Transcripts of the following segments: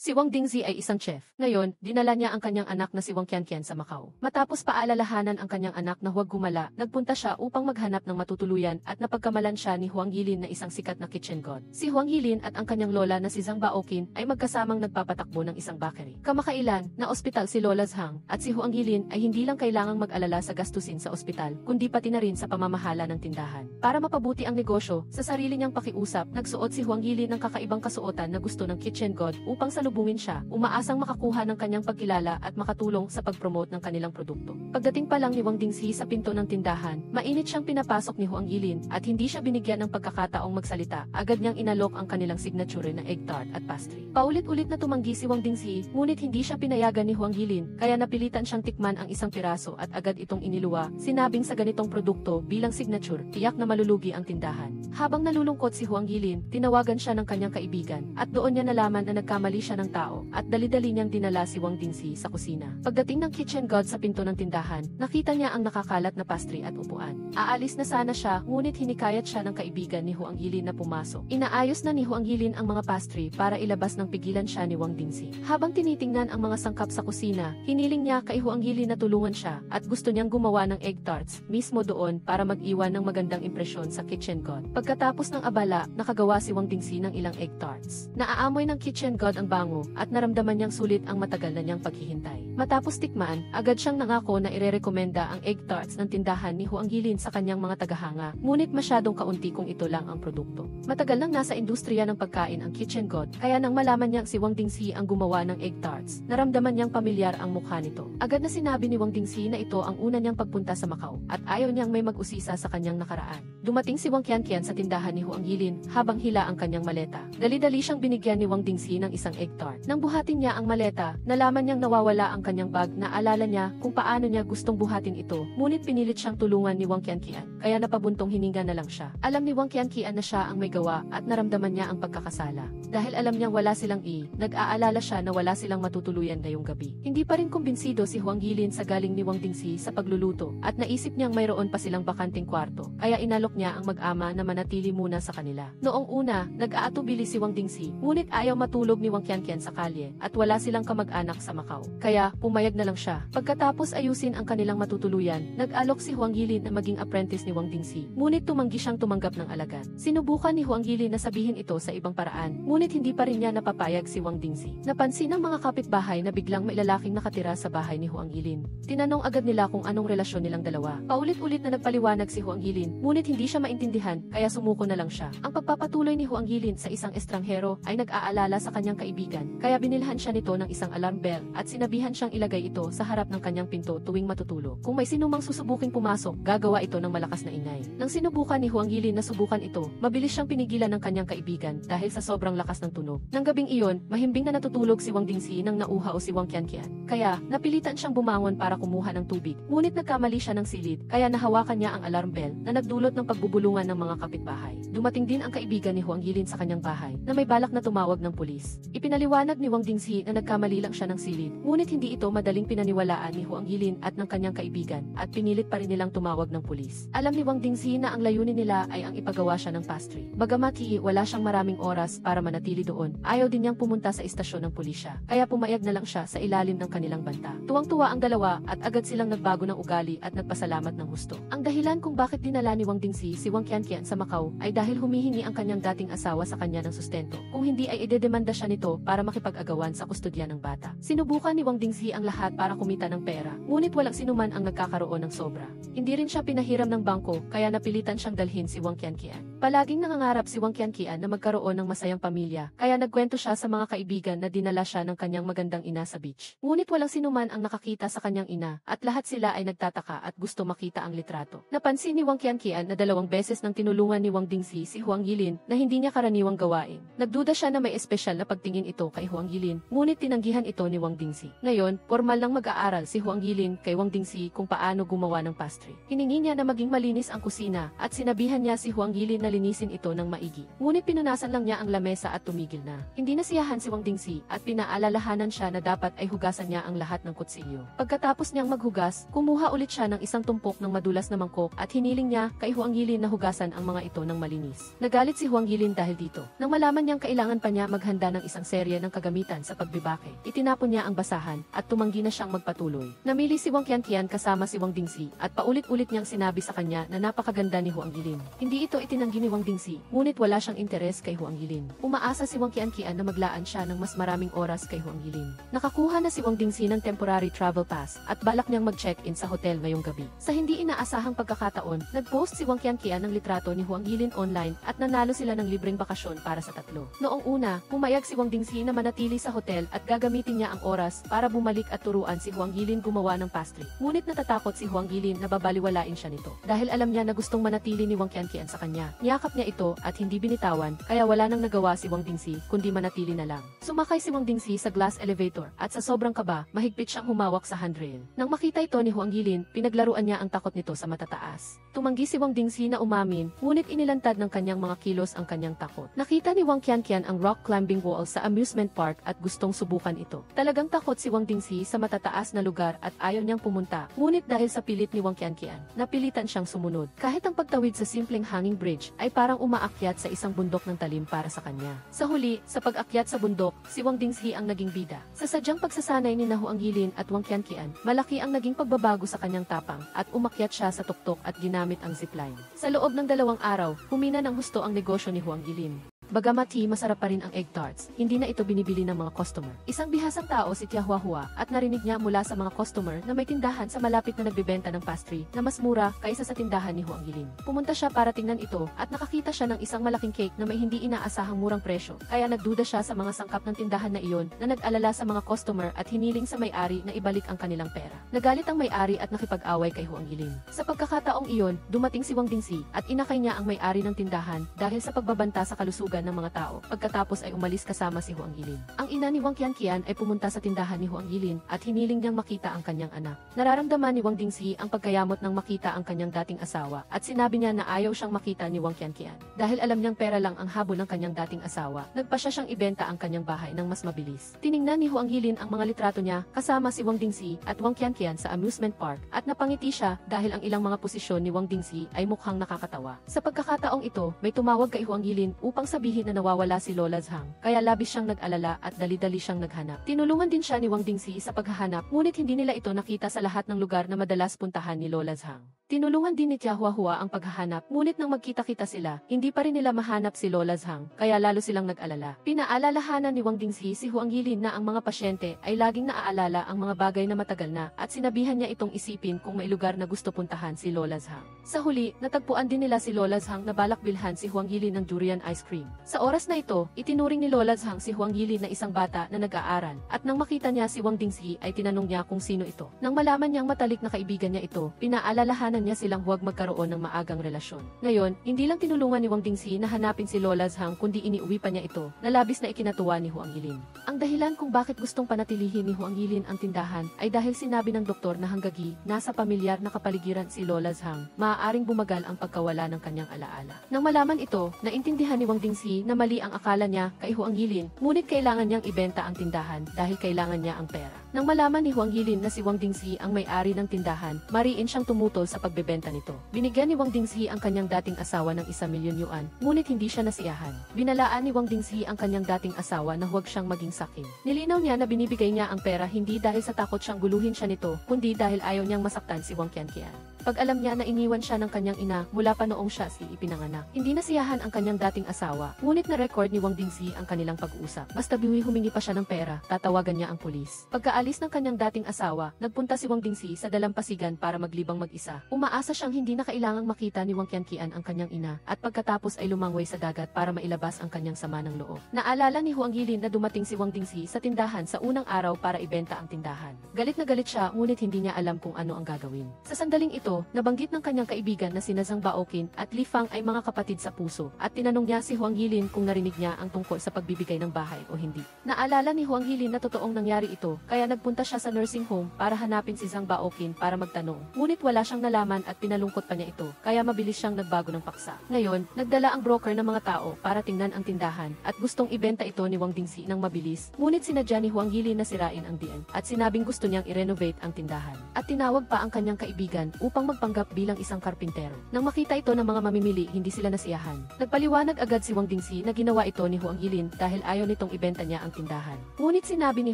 Si Wang Dingzi ay isang chef. Ngayon, dinala niya ang kanyang anak na si Wang Qianqian sa Macau. Matapos paalalahanan ang kanyang anak na huwag gumala, nagpunta siya upang maghanap ng matutuluyan at napagkamalan siya ni Huang Yilin na isang sikat na kitchen god. Si Huang Yilin at ang kanyang lola na si Zhang Baoqin ay magkasamang nagpapatakbo ng isang bakery. Kamakailan, na ospital si Lola Zhang at si Huang Yilin ay hindi lang kailangang mag-alala sa gastusin sa ospital, kundi pati na rin sa pamamahala ng tindahan. Para mapabuti ang negosyo, sa sarili niyang pakiusap, nagsuot si Huang Yilin ng kakaibang kasuotan na gusto ng kitchen god upang salubungin siya, umaasang makakuha ng kanyang pagkilala at makatulong sa pag-promote ng kanilang produkto. Pagdating pa lang ni Wang Dingzi sa pinto ng tindahan, mainit siyang pinapasok ni Huang Yilin at hindi siya binigyan ng pagkakataong magsalita, agad niyang inalok ang kanilang signature na egg tart at pastry. Paulit-ulit na tumanggi si Wang Dingzi, ngunit hindi siya pinayagan ni Huang Yilin, kaya napilitan siyang tikman ang isang piraso at agad itong iniluwa, sinabing sa ganitong produkto bilang signature, tiyak na malulugi ang tindahan. Habang nalulungkot si Huang Yilin, tinawagan siya ng kanyang kaibigan, at doon niya nalaman na nagkamali siya ng tao, at dali-dali niyang dinala si Wang Dingzi sa kusina. Pagdating ng kitchen god sa pinto ng tindahan, nakita niya ang nakakalat na pastry at upuan. Aalis na sana siya, ngunit hinikayat siya ng kaibigan ni Huang Yilin na pumasok. Inaayos na ni Huang Yilin ang mga pastry para ilabas ng pigilan siya ni Wang Dingzi. Habang tinitingnan ang mga sangkap sa kusina, hiniling niya kay Huang Yilin na tulungan siya, at gusto niyang gumawa ng egg tarts mismo doon para mag-iwan ng magandang impresyon sa kitchen god. Pagkatapos ng abala, nakagawa si Wang Dingzi ng ilang egg tarts. Naaamoy ng kitchen god ang bango, at naramdaman niyang sulit ang matagal na niyang paghihintay. Matapos tikman, agad siyang nangako na irerekomenda ang egg tarts ng tindahan ni Huang Yilin sa kanyang mga tagahanga, ngunit masyadong kaunti kung ito lang ang produkto. Matagal nang nasa industriya ng pagkain ang kitchen god, kaya nang malaman niyang si Wang Dingzi ang gumawa ng egg tarts, naramdaman niyang pamilyar ang mukha nito. Agad na sinabi ni Wang Dingzi na ito ang una niyang pagpunta sa Macau, at ayaw niyang may mag-usisa sa kanyang nakaraan. Dumating si Wang Qianqian sa tindahan ni Huang Yilin habang hila ang kanyang maleta. Dali-dali siyang binigyan ni Wang Dingzi ng isang egg tart. Nang buhatin niya ang maleta, nalaman niyang nawawala ang kanyang bag na alala niya kung paano niya gustong buhatin ito, ngunit pinilit siyang tulungan ni Wang Qianqian, kaya napabuntong hininga na lang siya. Alam ni Wang Qianqian na siya ang may gawa at naramdaman niya ang pagkakasala. Dahil alam niyang wala silang nag-aalala siya na wala silang matutuluyan ngayong gabi. Hindi pa rin kumbinsido si Huang Yilin sa galing ni Wang Dingzi sa pagluluto, at naisip niyang mayroon pa silang bakanting kwarto, kaya inalok niya ang mag-ama na manatili muna sa kanila. Noong una, nag-aatubili si Wang Dingzi, ngunit ayaw matulog ni Wang Qianqian sa kalye, at wala silang kamag-anak sa Macau. Kaya, pumayag na lang siya. Pagkatapos ayusin ang kanilang matutuluyan, nag-alok si Huang Yilin na maging apprentice ni Wang Dingzi, ngunit tumanggi siyang tumanggap ng alagad. Sinubukan ni Huang Yilin na sabihin ito sa ibang paraan, ngunit hindi pa rin niya napapayag si Wang Dingzi. Napansin ng mga kapitbahay na biglang may lalaking nakatira sa bahay ni Huang Yilin. Tinanong agad nila kung anong relasyon nilang dalawa. Paulit-ulit na nagpaliwanag si Huang Yilin, ngunit hindi siya maintindihan, kaya sumuko na lang siya. Ang pagpapatuloy ni Huang Yilin sa isang estranghero ay nag-aalala sa kanyang kaibigan, kaya binilhan siya nito ng isang alarm bell, at sinabihan siyang ilagay ito sa harap ng kanyang pinto tuwing matutulog. Kung may sinumang susubuking pumasok, gagawa ito ng malakas na ingay. Nang sinubukan ni Huang Yilin na subukan ito, mabilis siyang pinigilan ng kanyang kaibigan dahil sa sobrang lakas ng tunog. Nang gabing iyon, mahimbing na natutulog si Wang Dingzi nang nauhaw si Wang Qianqian. Kaya, napilitan siyang bumangon para kumuha ng tubig, ngunit nagkamali siya ng silid, kaya nahawakan niya ang alarm bell na nagdulot ng pagbubulungan ng mga kapitbahay. Dumating din ang kaibigan ni Huang Yilin sa kanyang bahay, na may balak na tumawag ng pulis. Ipinaliwanag ni Wang Dingzi na nagkamali lang siya ng silid, ngunit hindi ito madaling pinaniwalaan ni Huang Yilin at ng kanyang kaibigan, at pinilit pa rin nilang tumawag ng pulis. Alam ni Wang Dingzi na ang layunin nila ay ang ipagawa siya ng pastry. Bagamat wala siyang maraming oras para manatili doon, ayaw din niyang pumunta sa istasyon ng pulisya, kaya pumayag na lang siya sa ilalim ng kanilang banta. Tuwang-tuwa ang dalawa, at agad silang nagbago ng ugali at nagpasalamat ng husto. Ang dahilan kung bakit dinala ni Wang Dingzi si Wang Qianqian sa Macau ay dahil humihingi ang kanyang dating asawa sa kanya ng sustento. Kung hindi ay idedemanda siya nito para makipag-agawan sa kustodya ng bata. Sinubukan ni Wang Dingzi ang lahat para kumita ng pera, ngunit walang sinuman ang nagkakaroon ng sobra. Hindi rin siya pinahiram ng bangko, kaya napilitan siyang dalhin si Wang Qianqian. Palaging nangangarap si Wang Qianqian na magkaroon ng masayang pamilya, kaya nagkwento siya sa mga kaibigan na dinala siya ng kanyang magandang ina sa beach. Ngunit walang sinuman ang nakakita sa kanyang ina, at lahat sila ay nagtataka at gusto makita ang litrato. Napansin ni Wang Qianqian na 2 beses nang tinulungan ni Wang Dingzi si Huang Yilin na hindi niya karaniwang gawain. Nagduda siya na may espesyal na pagtingin ito kay Huang Yilin, ngunit tinanggihan ito ni Wang Dingzi. Ngayon, formal lang mag-aaral si Huang Yilin kay Wang Dingzi kung paano gumawa ng pastry. Hiningi niya na maging malinis ang kusina, at sinabihan niya si Huang Yilin na linisin ito ng maigi. Ngunit pinunasan lang niya ang lamesa at tumigil na. Hindi nasiyahan si Wang Dingxi at pinaalalahanan siya na dapat ay hugasan niya ang lahat ng kutsilyo. Pagkatapos niyang maghugas, kumuha ulit siya ng isang tumpok ng madulas na mangkok at hiniling niya kay Huang Yilin na hugasan ang mga ito ng malinis. Nagalit si Huang Yilin dahil dito. Nang malaman niyang kailangan pa niya maghanda ng isang serye ng kagamitan sa pagbibake, itinapon niya ang basahan at tumanggi na siyang magpatuloy. Namili si Wang Qianqian kasama si Wang Dingxi at paulit-ulit niyang sinabi sa kanya na napakaganda ni Huang Yilin. Hindi ito itinanggi ni Wang Dingxi, ngunit wala siyang interes kay Huang Yilin. Umaasa si Wang Qianqian na maglaan siya ng mas maraming oras kay Huang Yilin. Nakakuha na si Wang Dingxi ng temporary travel pass at balak niyang mag-check-in sa hotel ngayong gabi. Sa hindi inaasahang pagkakataon, nag-post si Wang Qianqian ng litrato ni Huang Yilin online at nanalo sila ng libreng bakasyon para sa tatlo. Noong una, pumayag si Wang Dingxi na manatili sa hotel at gagamitin niya ang oras para bumalik at turuan si Huang Yilin gumawa ng pastry. Ngunit natatakot si Huang Yilin na babaliwalain siya nito. Dahil alam niya na gustong manatili ni Wang Qianqian sa kanya, niyakap niya ito at hindi binitawan, kaya wala nang nagawa si Wang Dingxi kundi manatili na lang. Sumakay si Wang Dingxi sa glass elevator at sa sobrang kaba, mahigpit siyang humawak sa handrail. Nang makita ito ni Huang Yilin, pinaglaruan niya ang takot nito sa matataas. Tumanggi si Wang Dingxi na umamin, ngunit inilantad ng kanyang mga kilos ang kanyang takot. Nakita ni Wang Qianqian ang rock climbing wall sa amusement park at gustong subukan ito. Talagang takot si Wang Dingxi sa matataas na lugar at ayaw niyang pumunta, ngunit dahil sa pilit ni Wang Qianqian, napilitan siyang sumunod. Kahit ang pagtawid sa simpleng hanging bridge ay parang umaakyat sa isang bundok ng talim para sa kanya. Sa huli, sa pag-akyat sa bundok, si Wang Dingxi ang naging bida. Sa sadyang pagsasanay ni Huang Yilin at Wang Qianqian, malaki ang naging pagbabago sa kanyang tapang at umakyat siya sa tuktok at ginamit ang zipline. Sa loob ng 2 araw, humina ng husto ang negosyo ni Huang Yilin. Bagamat masarap pa rin ang egg tarts, hindi na ito binibili ng mga customer. Isang bihasang tao si Tia Huahua at narinig niya mula sa mga customer na may tindahan sa malapit na nagbebenta ng pastry na mas mura kaysa sa tindahan ni Huang Yilin. Pumunta siya para tingnan ito at nakakita siya ng isang malaking cake na may hindi inaasahang murang presyo, kaya nagduda siya sa mga sangkap ng tindahan na iyon na nag-alala sa mga customer at hiniling sa may-ari na ibalik ang kanilang pera. Nagalit ang may-ari at nakipag-away kay Huang Yilin. Sa pagkakataong iyon, dumating si Wang Dingxi at inakay niya ang may-ari ng tindahan dahil sa pagbabanta sa kalusugan ng mga tao. Pagkatapos ay umalis kasama si Huang Yilin. Ang ina ni Wang Qianqian ay pumunta sa tindahan ni Huang Yilin at hiniling niyang makita ang kanyang anak. Nararamdaman ni Wang Dingxi ang pagkayamot ng makita ang kanyang dating asawa at sinabi niya na ayaw siyang makita ni Wang Qianqian. Dahil alam niyang pera lang ang habol ng kanyang dating asawa, nagpa siya siyang ibenta ang kanyang bahay ng mas mabilis. Tiningnan ni Huang Yilin ang mga litrato niya kasama si Wang Dingxi at Wang Qianqian sa amusement park at napangiti siya dahil ang ilang mga posisyon ni Wang Dingxi ay mukhang nakakatawa. Sa pagkakataong ito, may tumawag kay Huang Yilin upang sabihin na nawawala si Lola Zhang, kaya labis siyang nag-alala at dali-dali siyang naghanap. Tinulungan din siya ni Wang Dingxi sa paghahanap, ngunit hindi nila ito nakita sa lahat ng lugar na madalas puntahan ni Lola Zhang. Tinulungan din ni Tia Huahua ang paghahanap, ngunit nang magkita-kita sila, hindi pa rin nila mahanap si Lola Zhang, kaya lalo silang nag-alala. Pinaalalahanan ni Wang Dingxi si Huang Yilin na ang mga pasyente ay laging naaalala ang mga bagay na matagal na at sinabihan niya itong isipin kung may lugar na gusto puntahan si Lola Zhang. Sa huli, natagpuan din nila si Lola Zhang na balak bilhan si Huang Yilin ng durian ice cream. Sa oras na ito, itinuring ni Lola Zhang si Huang Yilin na isang bata na nag-aaral at nang makita niya si Wang Dingxi ay tinanong niya kung sino ito. Nang malaman niyang matalik na kaibigan niya ito, pinaalalahanan niya silang huwag magkaroon ng maagang relasyon. Ngayon, hindi lang tinulungan ni Wang Dingxi na hanapin si Lola Zhang kundi iniuwi pa niya ito, na labis na ikinatuwa ni Huang Yilin. Ang dahilan kung bakit gustong panatilihin ni Huang Yilin ang tindahan ay dahil sinabi ng doktor na hanggang nasa pamilyar na kapaligiran si Lola Zhang, maaaring bumagal ang pagkawala ng kanyang alaala. Nang malaman ito, naintindihan ni Wang Dingxi na mali ang akala niya kay Huang Yilin, ngunit kailangan niyang ibenta ang tindahan dahil kailangan niya ang pera. Nang malaman ni Huang Yilin na si Wang Dingxi ang may-ari ng tindahan, mariin siyang tumutol sa pagbebenta nito. Binigyan ni Wang Dingxi ang kanyang dating asawa ng 1,000,000 yuan, ngunit hindi siya nasiyahan. Binalaan ni Wang Dingxi ang kanyang dating asawa na huwag siyang maging sakim. Nilinaw niya na binibigay niya ang pera hindi dahil sa takot siyang guluhin siya nito, kundi dahil ayaw niyang masaktan si Wang Qianqian. Pag alam niya na iniwan siya ng kanyang ina mula pa noong siya si ipinanganak, hindi nasiyahan ang kanyang dating asawa, ngunit na-record ni Wang Dingxi ang kanilang pag-uusap. Basta humingi pa siya ng pera, tatawagan niya ang pulis. Pagkaalis ng kanyang dating asawa, nagpunta si Wang Dingxi sa dalampasigan para maglibang mag-isa. Umaasa siyang hindi na kailangang makita ni Wang Qianqian ang kanyang ina, at pagkatapos ay lumangway sa dagat para mailabas ang kanyang sama ng loob. Naalala ni Huang Yilin na dumating si Wang Dingxi sa tindahan sa unang araw para ibenta ang tindahan. Galit na galit siya, ngunit hindi niya alam kung ano ang gagawin. Sa sandaling ito, ito, nabanggit ng kanyang kaibigan na sina Zhang Baoqin at Li Fang ay mga kapatid sa puso, at tinanong niya si Huang Yilin kung narinig niya ang tungkol sa pagbibigay ng bahay o hindi. Naalala ni Huang Yilin na totoong nangyari ito, kaya nagpunta siya sa nursing home para hanapin si Zhang Baoqin para magtanong. Ngunit wala siyang nalaman at pinalungkot pa niya ito, kaya mabilis siyang nagbago ng paksa. Ngayon, nagdala ang broker ng mga tao para tingnan ang tindahan at gustong ibenta ito ni Wang Dingxi ng mabilis. Ngunit sinadya ni Huang Yilin na sirain ang deal at sinabing gusto niyang i-renovate ang tindahan. At tinawag pa ang kanyang kaibigan upang magpanggap bilang isang karpintero. Nang makita ito ng mga mamimili, hindi sila nasiyahan. Nagpaliwanag agad si Wang Dingxi na ginawa ito ni Huang Yilin dahil ayaw nitong ibenta niya ang tindahan. Ngunit sinabi ni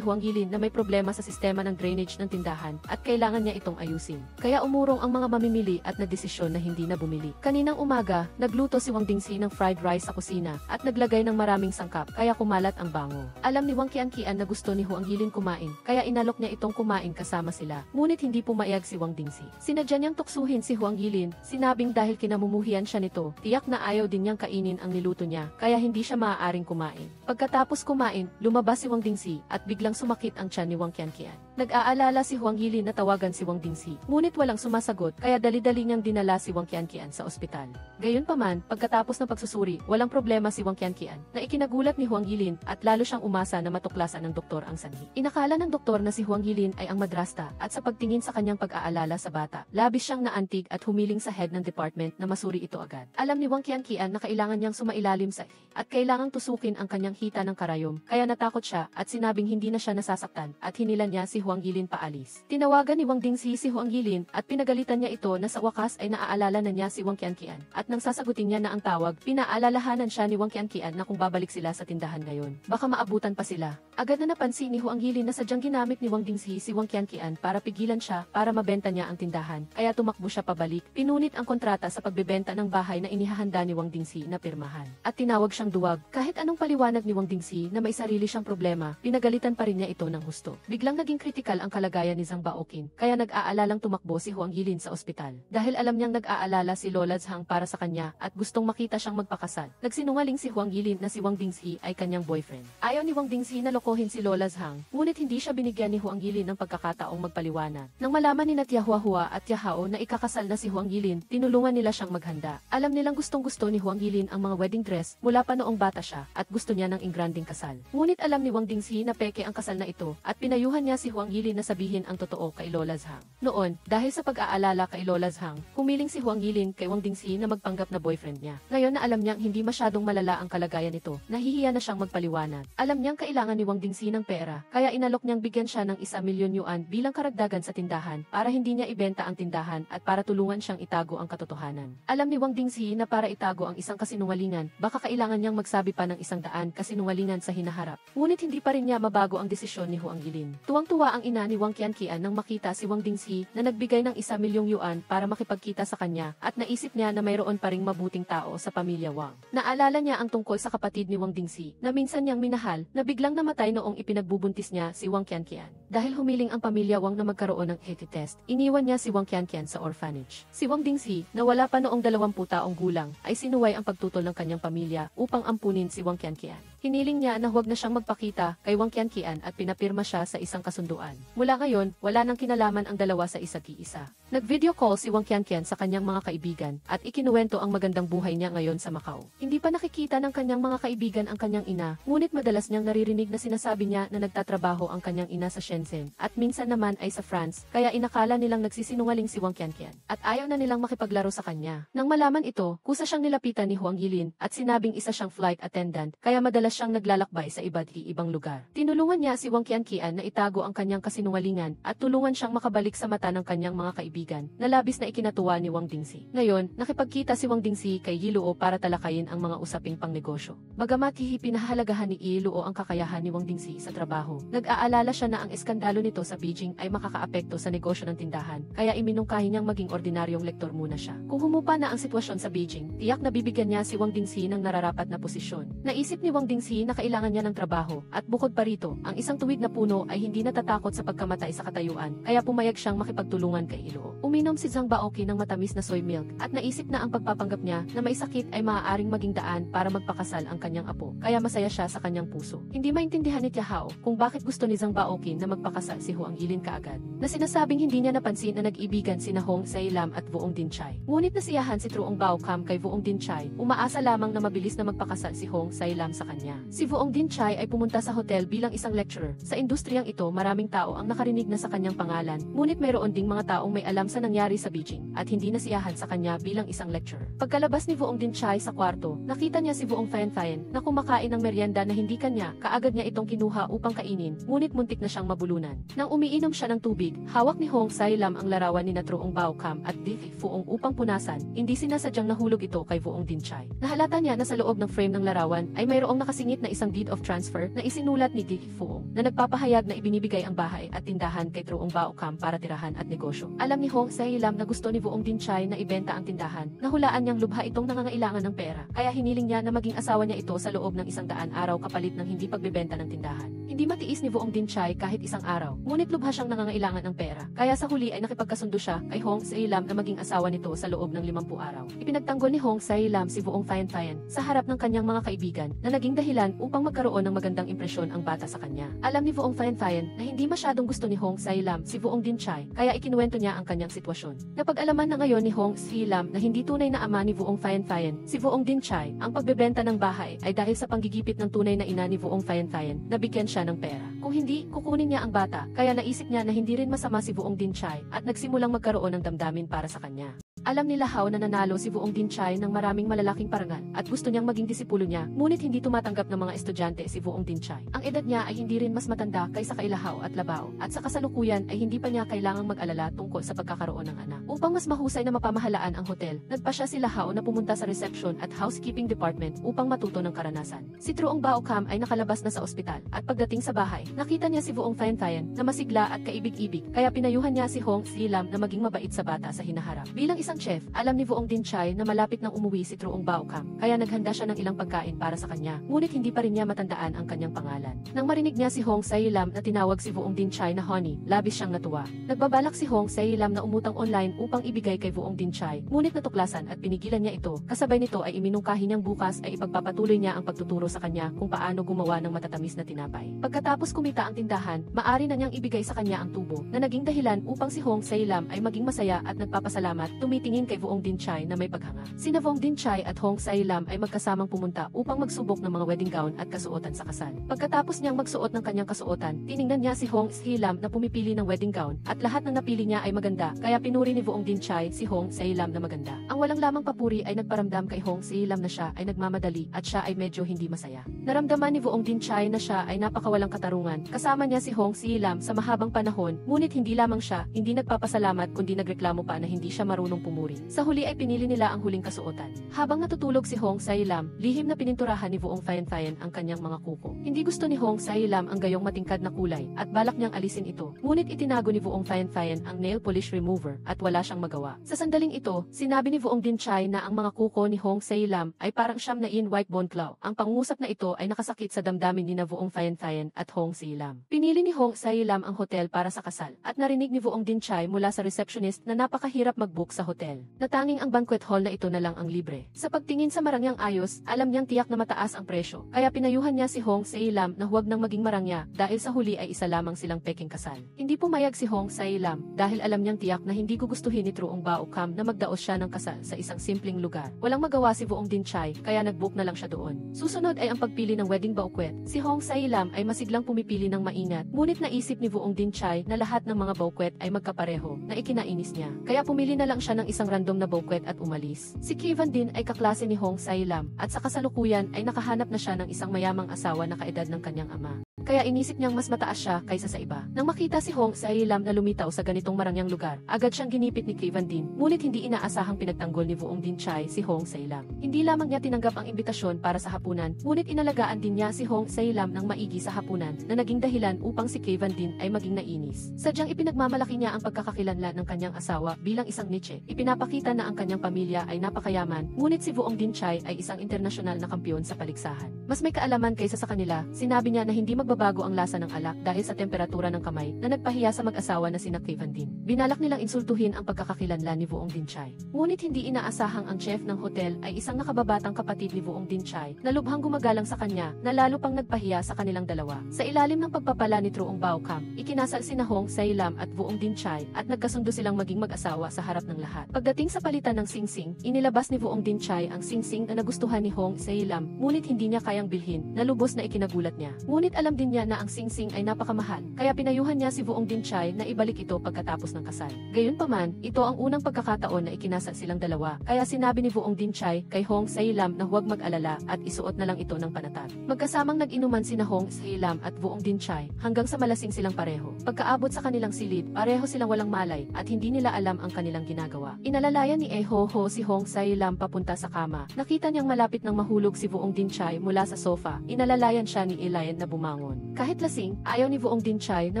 Huang Yilin na may problema sa sistema ng drainage ng tindahan at kailangan niya itong ayusin. Kaya umurong ang mga mamimili at nagdesisyon na hindi na bumili. Kaninang umaga, nagluto si Wang Dingxi ng fried rice sa kusina at naglagay ng maraming sangkap kaya kumalat ang bango. Alam ni Wang Qianqian na gusto ni Huang Yilin kumain, kaya inalok niya itong kumain kasama sila. Ngunit hindi pumayag si Wang Dingxi. Sinadya niyang tuksuhin si Huang Yilin, sinabing dahil kinamumuhian siya nito, tiyak na ayaw din niyang kainin ang niluto niya, kaya hindi siya maaaring kumain. Pagkatapos kumain, lumabas si Wang Dingxi at biglang sumakit ang tiyan ni Wang Qianqian. Nag-aalala si Huang Yilin na tawagan si Wang Dingxi, ngunit walang sumasagot, kaya dali-dali niyang dinala si Wang Qianqian sa ospital. Gayunpaman, pagkatapos ng pagsusuri, walang problema si Wang Qianqian, na ikinagulat ni Huang Yilin at lalo siyang umasa na matuklasan ng doktor ang sanhi. Inakala ng doktor na si Huang Yilin ay ang madrasta at sa pagtingin sa kanyang pag-aalala sa bata, labis siyang naantig at humiling sa head ng department na masuri ito agad. Alam ni Wang Qianqian na kailangan niyang sumailalim sa at kailangang tusukin ang kanyang hita ng karayom, kaya natakot siya at sinabing hindi na siya nasasaktan at hinilan niya si Huang Yilin paalis. Tinawagan ni Wang Dingxi si Huang Yilin at pinagalitan niya ito na sa wakas ay naaalala na niya si Wang Qianqian at nang sasagutin niya na ang tawag, pinaalalahanan siya ni Wang Qianqian na kung babalik sila sa tindahan ngayon, baka maabutan pa sila. Agad na napansin ni Huang Yilin na sadyang ginamit ni Wang Dingxi si Wang Qianqian para pigilan siya para mabenta niya ang tindahan, kaya tumakbo siya pabalik. Pinunit ang kontrata sa pagbebenta ng bahay na inihahanda ni Wang Dingxi na pirmahan. At tinawag siyang duwag. Kahit anong paliwanag ni Wang Dingxi na may sarili siyang problema, pinagalitan pa rin niya ito ng husto. Biglang naging kritikal ang kalagayan ni Zhang Baoqin, kaya nag-aalalang tumakbo si Huang Yilin sa ospital. Dahil alam niyang nag-aalala si Lola Zhang para sa kanya at gustong makita siyang magpakasal. Nagsinungaling si Huang Yilin na si Wang Dingxi ay kanyang boyfriend. Ayaw ni Wang Dingxi na lokohin si Lola Zhang, ngunit hindi siya binigyan ni Huang Yilin ng pagkakataong magpaliwanag. Nang malaman ni Tia Huahua at Tia Hao na ikakasal na si Huang Yilin, tinulungan nila siyang maghanda. Alam nilang gustong-gusto ni Huang Yilin ang mga wedding dress mula pa noong bata siya at gusto niya ng ingranding kasal. Ngunit alam ni Wang Dingxi na peke ang kasal na ito at pinayuhan niya si Huang Yilin na sabihin ang totoo kay Lola Zhang. Noon, dahil sa pag-aalala kay Lola Zhang, humiling si Huang Yilin kay Wang Dingxi na magpanggap na boyfriend niya. Ngayon na alam niyang hindi masyadong malala ang kalagayan nito, nahihiya na siyang magpaliwanag. Alam niyang kailangan ni Wang Dingxi ng pera, kaya inalok niyang bigyan siya ng 1,000,000 yuan bilang karagdagan sa tindahan para hindi niya ibenta ang tindahan at para tulungan siyang itago ang katotohanan. Alam ni Wang Dingxi na para itago ang isang kasinungalingan, baka kailangan niyang magsabi pa ng 100 kasinungalingan sa hinaharap. Ngunit hindi pa rin niya mabago ang desisyon ni Huang Yilin. Tuwang-tuwa ang ina ni Wang Qianqian nang makita si Wang Dingxi na nagbigay ng 1,000,000 yuan para makipagkita sa kanya at naisip niya na mayroon pa ring mabuting tao sa pamilya Wang. Naalala niya ang tungkol sa kapatid ni Wang Dingxi na minsan niyang minahal na biglang namatay noong ipinagbubuntis niya si Wang Qianqian. Dahil humiling ang pamilya Wang na magkaroon ng HT test, iniwan niya si Wang Qianqian sa orphanage. Si Wang Dingxi, na wala pa noong 20 taong gulang, ay sinuway ang pagtutol ng kanyang pamilya upang ampunin si Wang Qianqian. Hiniling niya na huwag na siyang magpakita kay Wang Qianqian at pinapirma siya sa isang kasunduan. Mula ngayon, wala nang kinalaman ang dalawa sa isa't-isa. Nag-video call si Wang Qianqian sa kanyang mga kaibigan at ikinuwento ang magandang buhay niya ngayon sa Macau. Hindi pa nakikita ng kanyang mga kaibigan ang kanyang ina, ngunit madalas niyang naririnig na sinasabi niya na nagtatrabaho ang kanyang ina sa Shenzhen at minsan naman ay sa France, kaya inakala nilang nagsisinungaling si Wang Qianqian at ayaw na nilang makipaglaro sa kanya. Nang malaman ito, kusa siyang nilapitan ni Huang Yilin at sinabing isa siyang flight attendant, kaya madalas siyang naglalakbay sa iba't ibang lugar. Tinulungan niya si Wang Qianqian na itago ang kanyang kasinungalingan at tulungan siyang makabalik sa mata ng kanyang mga kaibigan na labis na ikinatuwa ni Wang Dingxi. Ngayon, nakipagkita si Wang Dingxi kay Yiluo para talakayin ang mga usaping pangnegosyo. Bagamat pinahahalagahan ni Yiluo ang kakayahan ni Wang Dingxi sa trabaho, nag-aalala siya na ang eskandalo nito sa Beijing ay makakaapekto sa negosyo ng tindahan, kaya iminungkahi niyang maging ordinaryong lektor muna siya. Kung humupa na ang sitwasyon sa Beijing, tiyak na bibigyan niya si Wang Dingxi ng nararapat na posisyon. Naisip ni Wang Dingxi Si na kailangan niya ng trabaho, at bukod pa rito, ang isang tuwid na puno ay hindi natatakot sa pagkamatay sa katayuan, kaya pumayag siyang makipagtulungan kay Ilo. Uminom si Zhang Baoqi ng matamis na soy milk, at naisip na ang pagpapanggap niya na may sakit ay maaaring maging daan para magpakasal ang kanyang apo, kaya masaya siya sa kanyang puso. Hindi maintindihan ni Tiahao kung bakit gusto ni Zhang Baoqi na magpakasal si Huang Yilin kaagad, na sinasabing hindi niya napansin na nag-ibigan sina Hong Sailam at Vuong Dinchai. Ngunit nasiyahan si Truong Baocam kay Vuong Dinchai, umaasa lamang na mabilis na magpakasal si Hong Sailam sa kanya. Si Vuong Dinchai ay pumunta sa hotel bilang isang lecturer. Sa industriyang ito, maraming tao ang nakarinig na sa kanyang pangalan, ngunit mayroon ding mga taong may alam sa nangyari sa Beijing at hindi nasiyahan sa kanya bilang isang lecturer. Pagkalabas ni Vuong Dinchai sa kwarto, nakita niya si Vuong Fayan na kumakain ng merienda na hindi kanya, kaagad niya itong kinuha upang kainin, ngunit muntik na siyang mabulunan. Nang umiinom siya ng tubig, hawak ni Hong Sailam ang larawan ni Truong Baocam at Di Fuong upang punasan, hindi sinasadyang nahulog ito kay Vuong Dinchai. Nahalata niya na sa loob ng frame ng larawan ay mayroong nakasingit na isang deed of transfer na isinulat ni Di Fuong na nagpapahayag na ibinibigay ang bahay at tindahan kay Truong Baocam para tirahan at negosyo. Alam ni Hong Sailam na gusto ni Vuong Dinchai na ibenta ang tindahan. Nahulaan niyang lubha itong nangangailangan ng pera, kaya hiniling niya na maging asawa niya ito sa loob ng 100 araw kapalit ng hindi pagbebenta ng tindahan. Hindi matiis ni Vuong Dinchai kahit isang araw, ngunit lubha siyang nangangailangan ng pera, kaya sa huli ay nakipagkasundo siya kay Hong Sailam na maging asawa nito sa loob ng 50 araw. Ipinagtanggol ni Hong Sailam si Vuong Fayan sa harap ng kanyang mga kaibigan na naging dahilan upang magkaroon ng magandang impresyon ang bata sa kanya. Alam ni Vuong Fayan na hindi masyadong gusto ni Hong Sailam si Vuong Dinchai, kaya ikinuwento niya ang kanyang sitwasyon. Napag-alaman na ngayon ni Hong Sailam na hindi tunay na ama ni Vuong Fayan si Vuong Dinchai. Ang pagbebenta ng bahay ay dahil sa panggigipit ng tunay na ina ni Vuong Fayan na bigyan siya ng pera. Kung hindi, kukunin niya ang bata, kaya naisip niya na hindi rin masama si Vuong Dinchai at nagsimulang magkaroon ng damdamin para sa kanya. Alam ni Lahao na nanalo si Vuong Dinchai ng maraming malalaking parangal at gusto niyang maging disipulo niya, ngunit hindi tumatanggap ng mga estudyante si Vuong Dinchai. Ang edad niya ay hindi rin mas matanda kaysa kay Lahao at Labao, at sa kasalukuyan ay hindi pa niya kailangang mag-alala tungkol sa pagkakaroon ng anak. Upang mas mahusay na mapamahalaan ang hotel, nagpa siya si Lahao na pumunta sa reception at housekeeping department upang matuto ng karanasan. Si Truong Baocam ay nakalabas na sa ospital, at pagdating sa bahay, nakita niya si Vuong Fayan na masigla at kaibig-ibig, kaya pinayuhan niya si Hong Sailam na maging mabait sa bata sa hinaharap. Bilang isang chef, alam ni Vuong Dinchai na malapit nang umuwi si Truong Baocam, kaya naghanda siya ng ilang pagkain para sa kanya, ngunit hindi pa rin niya matandaan ang kanyang pangalan. Nang marinig niya si Hong Sailam na tinawag si Vuong Dinchai na Honey, labis siyang natuwa. Nagbabalak si Hong Sailam na umutang online upang ibigay kay Vuong Dinchai, ngunit natuklasan at pinigilan niya ito. Kasabay nito ay iminungkahi niyang bukas ay ipagpapatuloy niya ang pagtuturo sa kanya kung paano gumawa ng matatamis na tinapay. Pagkatapos kumita ang tindahan, maari na niyang ibigay sa kanya ang tubo, na naging dahilan upang si Hong Sailam ay maging masaya at nagpapasalamat, tumitingin kay Vuong Dinchai na may paghanga. Sina Vuong Dinchai at Hong Sailam ay magkasamang pumunta upang magsubok ng mga wedding gown at kasuotan sa kasal. Pagkatapos niyang magsuot ng kanyang kasuotan, tiningnan niya si Hong Sailam na pumipili ng wedding gown, at lahat ng napili niya ay maganda, kaya pinuri ni Vuong Dinchai si Hong Sailam na maganda. Ang walang lamang papuri ay nagparamdam kay Hong Sailam na siya ay nagmamadali at siya ay medyo hindi masaya. Naramdaman ni Vuong Dinchai na siya ay napakawalang katarungan. Kasama niya si Hong Sailam sa mahabang panahon, ngunit hindi lamang siya hindi nagpapasalamat kundi nagreklamo pa na hindi siya marunong pumuri. Sa huli ay pinili nila ang huling kasuotan. Habang natutulog si Hong Sailam, lihim na pininturahan ni Vuong Fayan ang kanyang mga kuko. Hindi gusto ni Hong Sailam ang gayong matingkad na kulay at balak niyang alisin ito. Ngunit itinago ni Vuong Fayan ang nail polish remover at wala siyang magawa. Sa sandaling ito, sinabi ni Vuong Dinchai na ang mga kuko ni Hong Sailam ay parang siyam na in white bone claw. Ang pangungusap na ito ay nakasakit sa damdamin ni na Vuong Fayan at Hong Sailam. Pinili ni Hong Sailam ang hotel para sa kasal, at narinig ni Vuong Dinchai mula sa receptionist na napakahirap mag-book sa hotel, na tanging ang banquet hall na ito na lang ang libre. Sa pagtingin sa marangyang ayos, alam niyang tiyak na mataas ang presyo, kaya pinayuhan niya si Hong Sailam na huwag nang maging marangya dahil sa huli ay isa lamang silang peking kasal. Hindi pumayag si Hong Sailam dahil alam niyang tiyak na hindi gugustuhin ni Truong Baocam na magdaos siya ng kasal sa isang simpleng lugar. Walang magawa si Vuong Dinchai, kaya nag-book na lang siya doon. Susunod ay ang pagpili ng wedding banquet. Si Hong Sailam ay masiglang pumipili ng maingat, ngunit naisip ni Vuong Dinchai na lahat ng mga banquet ay magkapareho, na ikinainis niya. Kaya pumili na lang siya ng isang random na banquet at umalis. Si Kivan din ay kaklase ni Hong Sailam, at sa kasalukuyan ay nakahanap na siya ng isang mayamang asawa na kaedad ng kanyang ama. kaya inisip niyang mas mataas siya kaysa sa iba. Nang makita si Hong Sai-lam na lumitaw sa ganitong marangyang lugar, agad siyang ginipit ni Kevin Din, ngunit hindi inaasahang pinagtanggol ni Vuong Dinchai si Hong Sai-lam. Hindi lamang niya tinanggap ang imbitasyon para sa hapunan, ngunit inalagaan din niya si Hong Sai-lam ng maigi sa hapunan na naging dahilan upang si Kevin Din ay maging nainis. Sadyang ipinagmamalaki niya ang pagkakakilanlan ng kanyang asawa bilang isang niche. Ipinapakita na ang kanyang pamilya ay napakayaman, ngunit si Vuong Dinchai ay isang internasyonal na kampiyon sa paligsahan. Mas may kaalaman kaysa sa kanila, sinabi niya na hindi magbabago ang lasa ng alak dahil sa temperatura ng kamay na nagpahiya sa mag-asawa na sina Kevin Din. Binalak nilang insultuhin ang pagkakakilanlan ni Vuong Dinchai. Ngunit hindi inaasahang ang chef ng hotel ay isang nakababatang kapatid ni Vuong Dinchai na lubhang gumagalang sa kanya na lalo pang nagpahiya sa kanilang dalawa. Sa ilalim ng pagpapala ni Truong Baokam, ikinasal sina Hong Sai-lam at Vuong Dinchai at nagkasundo silang maging mag-asawa sa harap ng lahat. Pagdating sa palitan ng singsing, inilabas ni Vuong Dinchai ang singsing na nagustuhan ni Hong Sai-lam, ngunit hindi niya kayang bilhin, na lubos na ikinagulat niya. Ngunit alam din niya na ang singsing ay napakamahal, kaya pinayuhan niya si Vuong Dinchai na ibalik ito pagkatapos ng kasal. Gayunpaman, ito ang unang pagkakataon na ikinasal silang dalawa, kaya sinabi ni Vuong Dinchai kay Hong Sai-lam na huwag mag-alala at isuot na lang ito ng panatag. Magkasamang nag-inuman sina Hong Sai-lam at Vuong Dinchai hanggang sa malasing silang pareho. Pagkaabot sa kanilang silid, pareho silang walang malay at hindi nila alam ang kanilang ginagawa. Inalalayan ni Ho si Hong Sai-lam papunta sa kama. Nakita niyang malapit nang mahulog si Vuong Dinchai mula sa sofa. Inalalayan siya ni Elian na bumangon. Kahit lasing, ayaw ni Vuong Dinchai na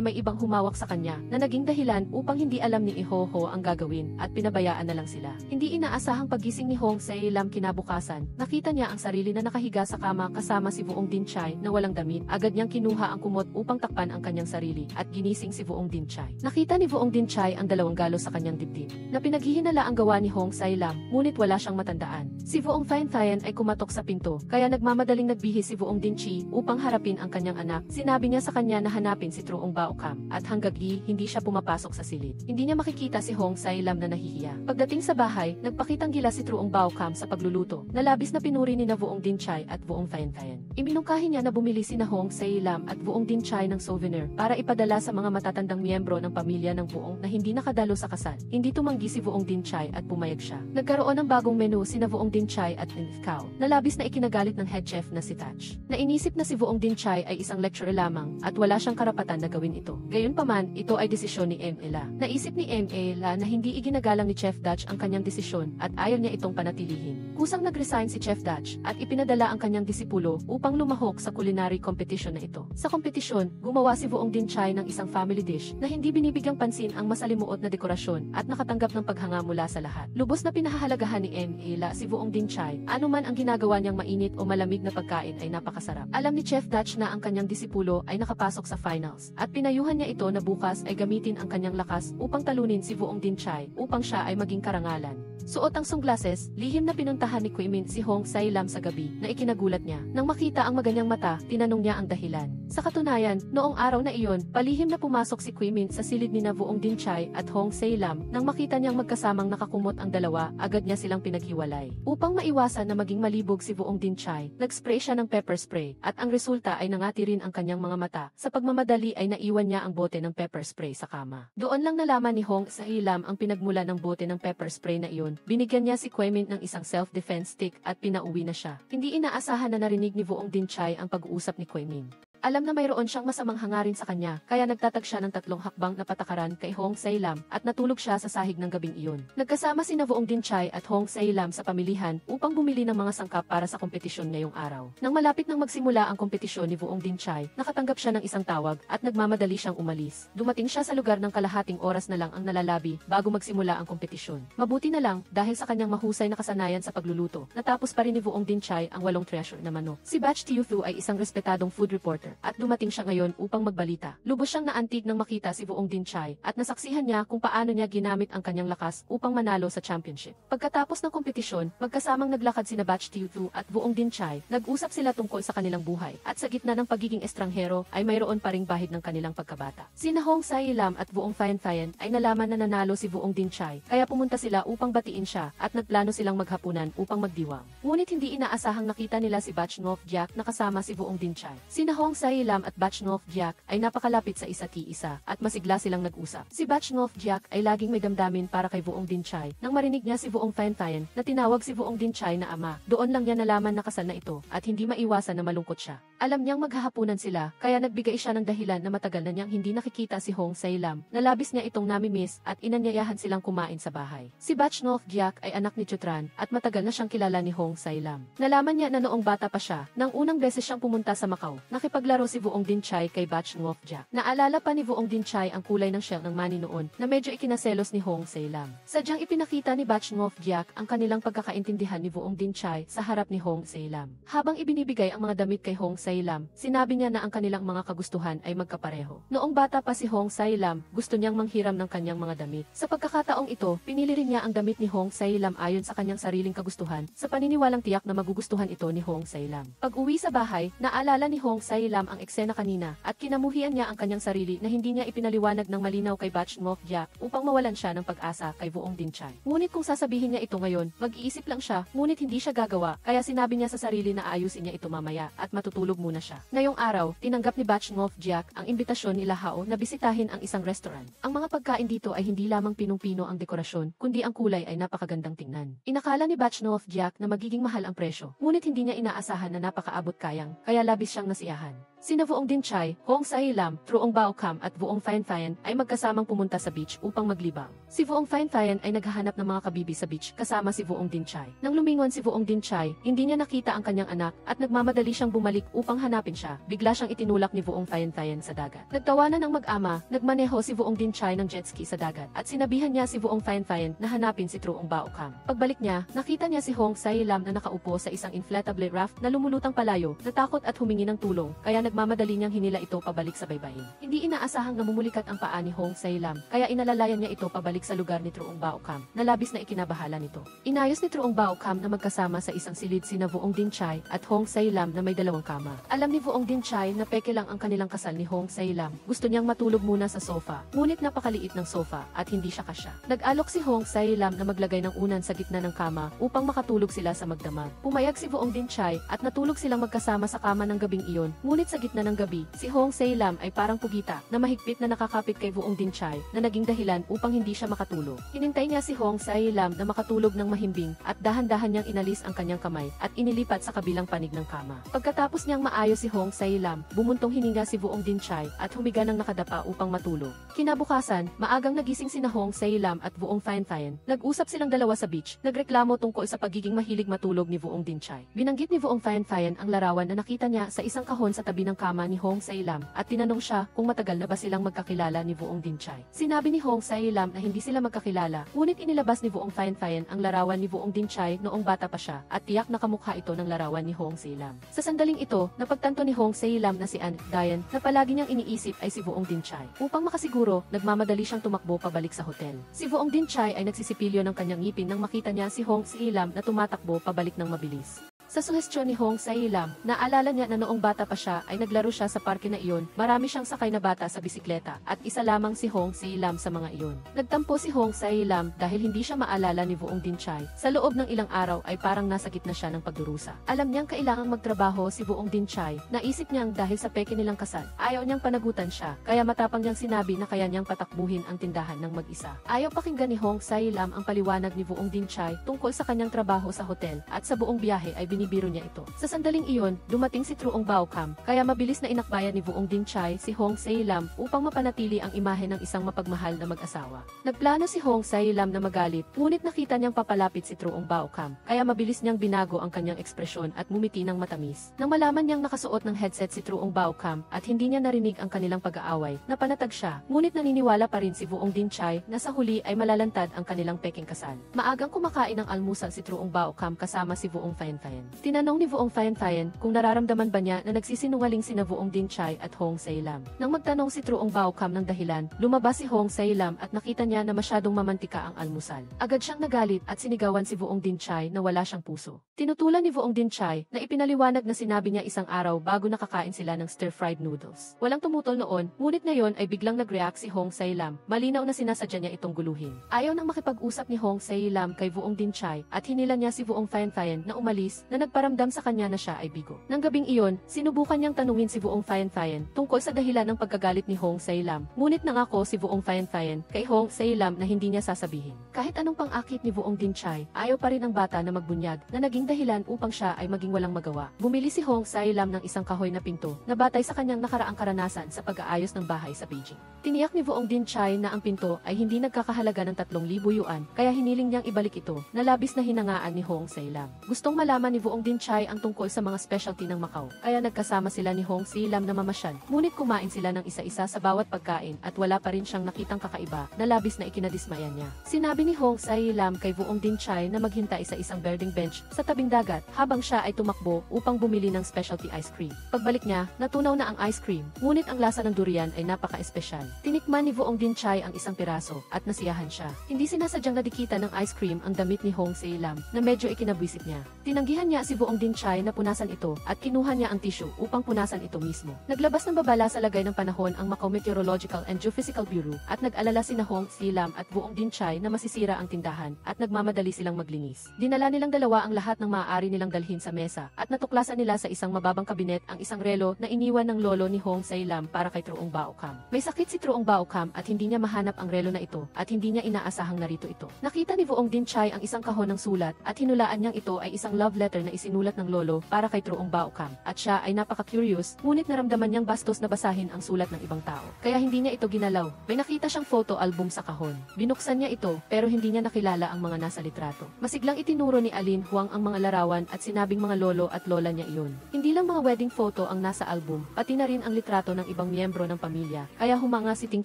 may ibang humawak sa kanya na naging dahilan upang hindi alam ni Ho ang gagawin at pinabayaan na lang sila. Hindi inaasahang pagising ni Hong Sai-lam kinabukasan, nakita niya ang sarili na nakahiga sa kama kasama si Vuong Dinchai na walang damit. Agad niyang kinuha ang kumot upang takpan ang kanyang sarili at ginising si Vuong Dinchai. Nakita ni Vuong Dinchai ang dalawang galos sa kanyang dibdib na pinaghihinala ang gawa ni Hong Sai-lam, ngunit wala siyang matandaan. Si Vuong Fine-Thayan ay kumatok sa pinto, kaya nagmamadaling nagbihis si Vuong Dinchi upang harapin ang kanyang anak. Sinabi niya sa kanya na hanapin si Truong Baokam at hanggang hindi siya pumapasok sa silid. Hindi niya makikita si Hong Sai-lam na nahihiya. Pagdating sa bahay, nagpakitang gila si Truong Baokam sa pagluluto, na labis na pinuri ni na Vuong Dinchai at Vuong Fine-Thayan. Iminungkahi niya na bumili si na Hong Sai-lam at Vuong Dinchai ng souvenir para ipadala sa mga matatandang miyembro ng pamilya ng Vuong na hindi nakadalo sa kasal. Hindi tumanggi si Vuong Dinchai at pumayag siya. Nagkaroon ng bagong menu si na Vuong Dinchai at Kao, na labis na ikinagalit ng head chef na si Touch. Nainisip na si Vuong Dinchai ay isang lecturer lamang at wala siyang karapatan na gawin ito. Gayunpaman, ito ay desisyon ni Ela. Naisip ni Ela na hindi iginagalang ni Chef Dutch ang kanyang desisyon at ayaw niya itong panatilihin. Kusang nag-resign si Chef Dutch at ipinadala ang kanyang disipulo upang lumahok sa culinary competition na ito. Sa kompetisyon, gumawa si Vuong Dinchai ng isang family dish na hindi binibigyang pansin ang masalimuot na dekorasyon at nakatanggap ng paghanga mula sa lahat. Lubos na pinahahalagahan ni Ela si Vuong Dinchai, anuman ang ginagawa niyang mainit o malamig na pagkain ay napakasarap. Alam ni Chef Dutch na ang kanyang disipulo ay nakapasok sa finals at pinayuhan niya ito na bukas ay gamitin ang kanyang lakas upang talunin si Vuong Dinchai upang siya ay maging karangalan. Suot ang sunglasses, lihim na pinuntahan ni Kuimin si Hong Sai-lam sa gabi na ikinagulat niya. Nang makita ang maganyang mata, tinanong niya ang dahilan. Sa katunayan, noong araw na iyon, palihim na pumasok si Kuimin sa silid ni na Vuong Dinchai at Hong Sai-lam. Nang makita niyang magkasamang nakakumot ang dalawa, agad niya silang pinaghiwalay. Upang maiwasan na maging malibog si Vuong Dinchai, nag-spray siya ng pepper spray at ang resulta ay nangati rin ang kanyang mga mata. Sa pagmamadali ay naiwan niya ang bote ng pepper spray sa kama. Doon lang nalaman ni Hong Sai-lam ang pinagmula ng bote ng pepper spray na iyon. Binigyan niya si Kuimin ng isang self-defense stick at pinauwi na siya. Hindi inaasahan na narinig ni Vuong Dinchai ang pag-uusap ni Kuimin. Alam na mayroon siyang masamang hangarin sa kanya, kaya nagtatag siya ng 3 hakbang na patakaran kay Hong Sai-lam at natulog siya sa sahig ng gabing iyon. Nagkasama sina Vuong Dinchai at Hong Sai-lam sa pamilihan upang bumili ng mga sangkap para sa kompetisyon ngayong araw. Nang malapit nang magsimula ang kompetisyon ni Vuong Dinchai, nakatanggap siya ng isang tawag at nagmamadali siyang umalis. Dumating siya sa lugar ng kalahating oras na lang ang nalalabi bago magsimula ang kompetisyon. Mabuti na lang dahil sa kanyang mahusay na kasanayan sa pagluluto, natapos pa rin ni Vuong Dinchai ang 8 treasure na manok. Si Batch Tiuthu ay isang respetadong food reporter at dumating siya ngayon upang magbalita. Lubos siyang naantig nang makita si Vuong Dinchai at nasaksihan niya kung paano niya ginamit ang kanyang lakas upang manalo sa championship. Pagkatapos ng kompetisyon, magkasamang naglakad sina Batch Tiuthu at Vuong Dinchai. Nag-usap sila tungkol sa kanilang buhay at sa gitna ng pagiging estranghero ay mayroon pa ring bahid ng kanilang pagkabata. Sina Hong Sai-lam at Vuong Fine-Thayan ay nalaman na nanalo si Vuong Dinchai kaya pumunta sila upang batiin siya at nagplano silang maghapunan upang magdiwang. Ngunit hindi inaasahang nakita nila si Batch Novak na kasama si Vuong Dinchai. Sina Hong Sai-lam at Batch Novak ay napakalapit sa isa't isa at masigla silang nag-usap. Si Batch Novak ay laging may damdamin para kay Vuong Dinchai. Nang marinig niya si Vuong Fine-Thayan na tinawag si Vuong Dinchai na ama, doon lang niya nalaman na kasal na ito at hindi maiwasan na malungkot siya. Alam niyang maghahapunan sila, kaya nagbigay siya ng dahilan na matagal na niyang hindi nakikita si Hong Sai-lam, na labis niya itong namimiss at inanyayahan silang kumain sa bahay. Si Bachnov Gyak ay anak ni Chutran at matagal na siyang kilala ni Hong Sai-lam. Nalaman niya na noong bata pa siya, nang unang beses siyang pumunta sa Macau, nakipaglaro si Vuong Dinchai kay Bachnov Gyak. Naalala pa ni Vuong Dinchai ang kulay ng shell ng mani noon na medyo ikinaselos ni Hong Sai-lam. Sadyang ipinakita ni Bachnov Gyak ang kanilang pagkakaintindihan ni Vuong Dinchai sa harap ni Hong Sai-lam. Habang ibinibigay ang mga damit kay Hong Sai-lam, sinabi niya na ang kanilang mga kagustuhan ay magkapareho. Noong bata pa si Hong Sai-lam, gusto niyang manghiram ng kanyang mga damit. Sa pagkakataong ito, pinili rin niya ang damit ni Hong Sai-lam ayon sa kanyang sariling kagustuhan, sa paniniwalang tiyak na magugustuhan ito ni Hong Sai-lam. Pag-uwi sa bahay, naalala ni Hong Sai-lam ang eksena kanina at kinamuhian niya ang kanyang sarili na hindi niya ipinaliwanag ng malinaw kay Bachnov Gyak upang mawalan siya ng pag-asa kay Vuong Dinchai. Ngunit kung sasabihin niya ito ngayon, mag-iisip lang siya, ngunit hindi siya gagawa, kaya sinabi niya sa sarili na ayusin niya ito mamaya at matutulog muna siya. Ngayong araw, tinanggap ni Bachnov Gyak ang imbitasyon ni Hao na bisitahin ang isang restaurant. Ang mga pagkain dito ay hindi lamang pinong-pino ang dekorasyon, kundi ang kulay ay napakagandang tingnan. Inakala ni Bachnov Gyak na magiging mahal ang presyo, ngunit hindi niya inaasahan na napakaabot kayang, kaya labis siyang nasiyahan. Sina Vuong Dinchai, Hong Sai-lam, Truong Bao Kam at Vuong Phan Phan ay magkasamang pumunta sa beach upang maglibang. Si Vuong Phan Phan ay naghahanap ng mga kabibi sa beach kasama si Vuong Dinchai. Nang lumingon si Vuong Dinchai, hindi niya nakita ang kanyang anak at nagmamadali siyang bumalik upang hanapin siya. Bigla siyang itinulak ni Vuong Phan Phan sa dagat. Nagtawanan ng mag-ama, nagmaneho si Vuong Dinchai ng jet ski sa dagat at sinabihan niya si Vuong Phan Phan na hanapin si Truong Bao Kam. Pagbalik niya, nakita niya si Hong Sai-lam na nakaupo sa isang inflatable raft na lumulutang palayo, natakot at humingi ng tulong, kaya nagmamadali niyang hinila ito pabalik sa baybayin. Hindi inaasahang namumulikat ang paa ni Hong Sai-lam, kaya inalalayan niya ito pabalik sa lugar ni Truong Bao Kam, na labis na ikinabahala nito. Inayos ni Truong Bao Kam na magkasama sa isang silid sina Vuong Dinchai at Hong Sai-lam na may dalawang kama. Alam ni Vuong Dinchai na peke lang ang kanilang kasal ni Hong Sai-lam. Gusto niyang matulog muna sa sofa, ngunit napakaliit ng sofa at hindi siya kasya. Nag-alok si Hong Sai-lam na maglagay ng unan sa gitna ng kama upang makatulog sila sa magdamag. Pumayag si Vuong Dinchai at natulog silang magkasama sa kama ng gabing iyon, ngunit sa gitna ng gabi, si Hong Sai-lam ay parang pugita na mahigpit na nakakapit kay Vuong Dinchai na naging dahilan upang hindi siya makatulog. Hinintay niya si Hong Sai-lam na makatulog ng mahimbing at dahan-dahan niyang inalis ang kanyang kamay at inilipat sa kabilang panig ng kama. Pagkatapos niyang maayos si Hong Sai-lam, bumuntong hininga si Vuong Dinchai at humiga ng nakadapa upang matulog. Kinabukasan, maagang nagising sina Hong Sai-lam at Vuong Phan Phan. Nag-usap silang dalawa sa beach, nagreklamo tungkol sa pagiging mahilig matulog ni Vuong Dinchai. Binanggit ni Vuong Phan Phan ang larawan na nakita niya sa isang kahon sa tabi ng kama ni Hong Sai-lam at tinanong siya kung matagal na ba silang magkakilala ni Vuong Dinchai. Sinabi ni Hong Sai-lam na hindi sila magkakilala, ngunit inilabas ni Vuong Phan Phan ang larawan ni Vuong Dinchai noong bata pa siya at tiyak na kamukha ito ng larawan ni Hong Sai-lam. Sa sandaling ito, napagtanto ni Hong Sai-lam na si Anne Diane na palagi niyang iniisip ay si Vuong Dinchai. Upang makasiguro, nagmamadali siyang tumakbo pabalik sa hotel. Si Vuong Dinchai ay nagsisipilyo ng kanyang ngipin nang makita niya si Hong Sai-lam na tumatakbo pabalik ng mabilis. Sa suhestyon ni Hong Sai-lam, naalala niya na noong bata pa siya ay naglaro siya sa parke na iyon, marami siyang sakay na bata sa bisikleta, at isa lamang si Hong Sai-lam sa mga iyon. Nagtampo si Hong Sai-lam dahil hindi siya maalala ni Vuong Dinchai. Sa loob ng ilang araw ay parang nasa gitna siya ng pagdurusa. Alam niyang kailangang magtrabaho si Vuong Dinchai, naisip niyang dahil sa peke nilang kasal, ayaw niyang panagutan siya, kaya matapang niyang sinabi na kaya niyang patakbuhin ang tindahan ng mag-isa. Ayaw pakinggan ni Hong Sai-lam ang paliwanag ni Vuong Dinchai tungkol sa kanyang trabaho sa hotel, at sa buong biyahe ay binibiro niya ito. Sa sandaling iyon, dumating si Truong Bao Kam, kaya mabilis na inakbayan ni Vuong Dinchai si Hong Sai-lam upang mapanatili ang imahe ng isang mapagmahal na mag-asawa. Nagplano si Hong Sai-lam na magalit, ngunit nakita niyang papalapit si Truong Bao Kam, kaya mabilis niyang binago ang kanyang ekspresyon at ngumiti ng matamis. Nang malaman niyang nakasuot ng headset si Truong Bao Kam at hindi niya narinig ang kanilang pag-aaway, napanatag siya, ngunit naniniwala pa rin si Vuong Dinchai na sa huli ay malalantad ang kanilang peking kasal. Maagang kumakain ng almusal si Truong Bao Kam kasama si Vuong Phan Phan. Tinanong ni Vuong Phan Phan kung nararamdaman ba niya na nagsisinungaling sina Vuong Dinchai at Hong Sai-lam. Nang magtanong si Truong Bao Kam ng dahilan, lumabas si Hong Sai-lam at nakita niya na masyadong mamantika ang almusal. Agad siyang nagalit at sinigawan si Vuong Dinchai na wala siyang puso. Tinutulan ni Vuong Dinchai na ipinaliwanag na sinabi niya isang araw bago nakakain sila ng stir-fried noodles. Walang tumutol noon, ngunit ngayon ay biglang nag-react si Hong Sai-lam. Malinaw na sinasadya niya itong guluhin. Ayaw nang makipag-usap ni Hong Sai-lam kay Vuong Dinchai at hinila niya si Vuong Phan Phan na umalis na nagparamdam sa kanya na siya ay bigo. Nang gabing iyon, sinubukan niyang tanungin si Vuong Fayan tungkol sa dahilan ng pagkagalit ni Hong Seilam. Ngunit nangako si Vuong Fayan kay Hong Seilam na hindi niya sasabihin. Kahit anong pang-akit ni Vuong Dinchai, ayaw pa rin ang bata na magbunyag na naging dahilan upang siya ay maging walang magawa. Bumili si Hong Seilam ng isang kahoy na pinto na batay sa kanyang nakaraang karanasan sa pag-aayos ng bahay sa Beijing. Tiniyak ni Vuong Dinchai na ang pinto ay hindi nagkakahalaga ng 3,000 yuan, kaya hiniling niyang ibalik ito na labis na hinangaan ni Hong Seilam. Gustong malaman ni Vuong Dinchai ang tungkol sa mga specialty ng Macau, kaya nagkasama sila ni Hong Seilam na mamasyal. Ngunit kumain sila ng isa-isa sa bawat pagkain at wala pa rin siyang nakitang kakaiba na labis na ikinadismayan niya. Sinabi ni Hong Seilam kay Vuong Dinchai na maghintay sa isang birding bench sa tabing dagat habang siya ay tumakbo upang bumili ng specialty ice cream. Pagbalik niya, natunaw na ang ice cream, ngunit ang lasa ng durian ay napaka-espesyal. Tinikman ni Vuong Dinchai ang isang piraso at nasiyahan siya. Hindi sinasadyang nadikita ng ice cream ang damit ni Hong Seilam na medyo ikinabwisit niya. Tinanggihan niya si Vuong Dinchai na punasan ito at kinuha niya ang tissue upang punasan ito mismo. Naglabas ng babala sa lagay ng panahon ang Macau Meteorological and Geophysical Bureau at nag-alala sina Hong Seilam at Vuong Dinchai na masisira ang tindahan at nagmamadali silang maglinis. Dinala nilang dalawa ang lahat ng maaari nilang dalhin sa mesa at natuklasan nila sa isang mababang kabinet ang isang relo na iniwan ng lolo ni Hong Seilam para kay Truong Baokam. May sakit si Truong Baokam at hindi niya mahanap ang relo na ito at hindi niya inaasahang narito ito. Nakita ni Vuong Dinchai ang isang kahon ng sulat at hinulaan niyang ito ay isang love letter na isinulat ng lolo para kay Truong Baokam at siya ay napaka-curious ngunit naramdaman niyang bastos na basahin ang sulat ng ibang tao. Kaya hindi niya ito ginalaw. May nakita siyang photo album sa kahon. Binuksan niya ito pero hindi niya nakilala ang mga nasa litrato. Masiglang itinuro ni Alin Huang ang mga larawan at sinabing mga lolo at lola niya iyon. Hindi lang mga wedding photo ang nasa album, pati na rin ang litrato ng ibang miyembro ng pamilya. Kaya humanga si Ting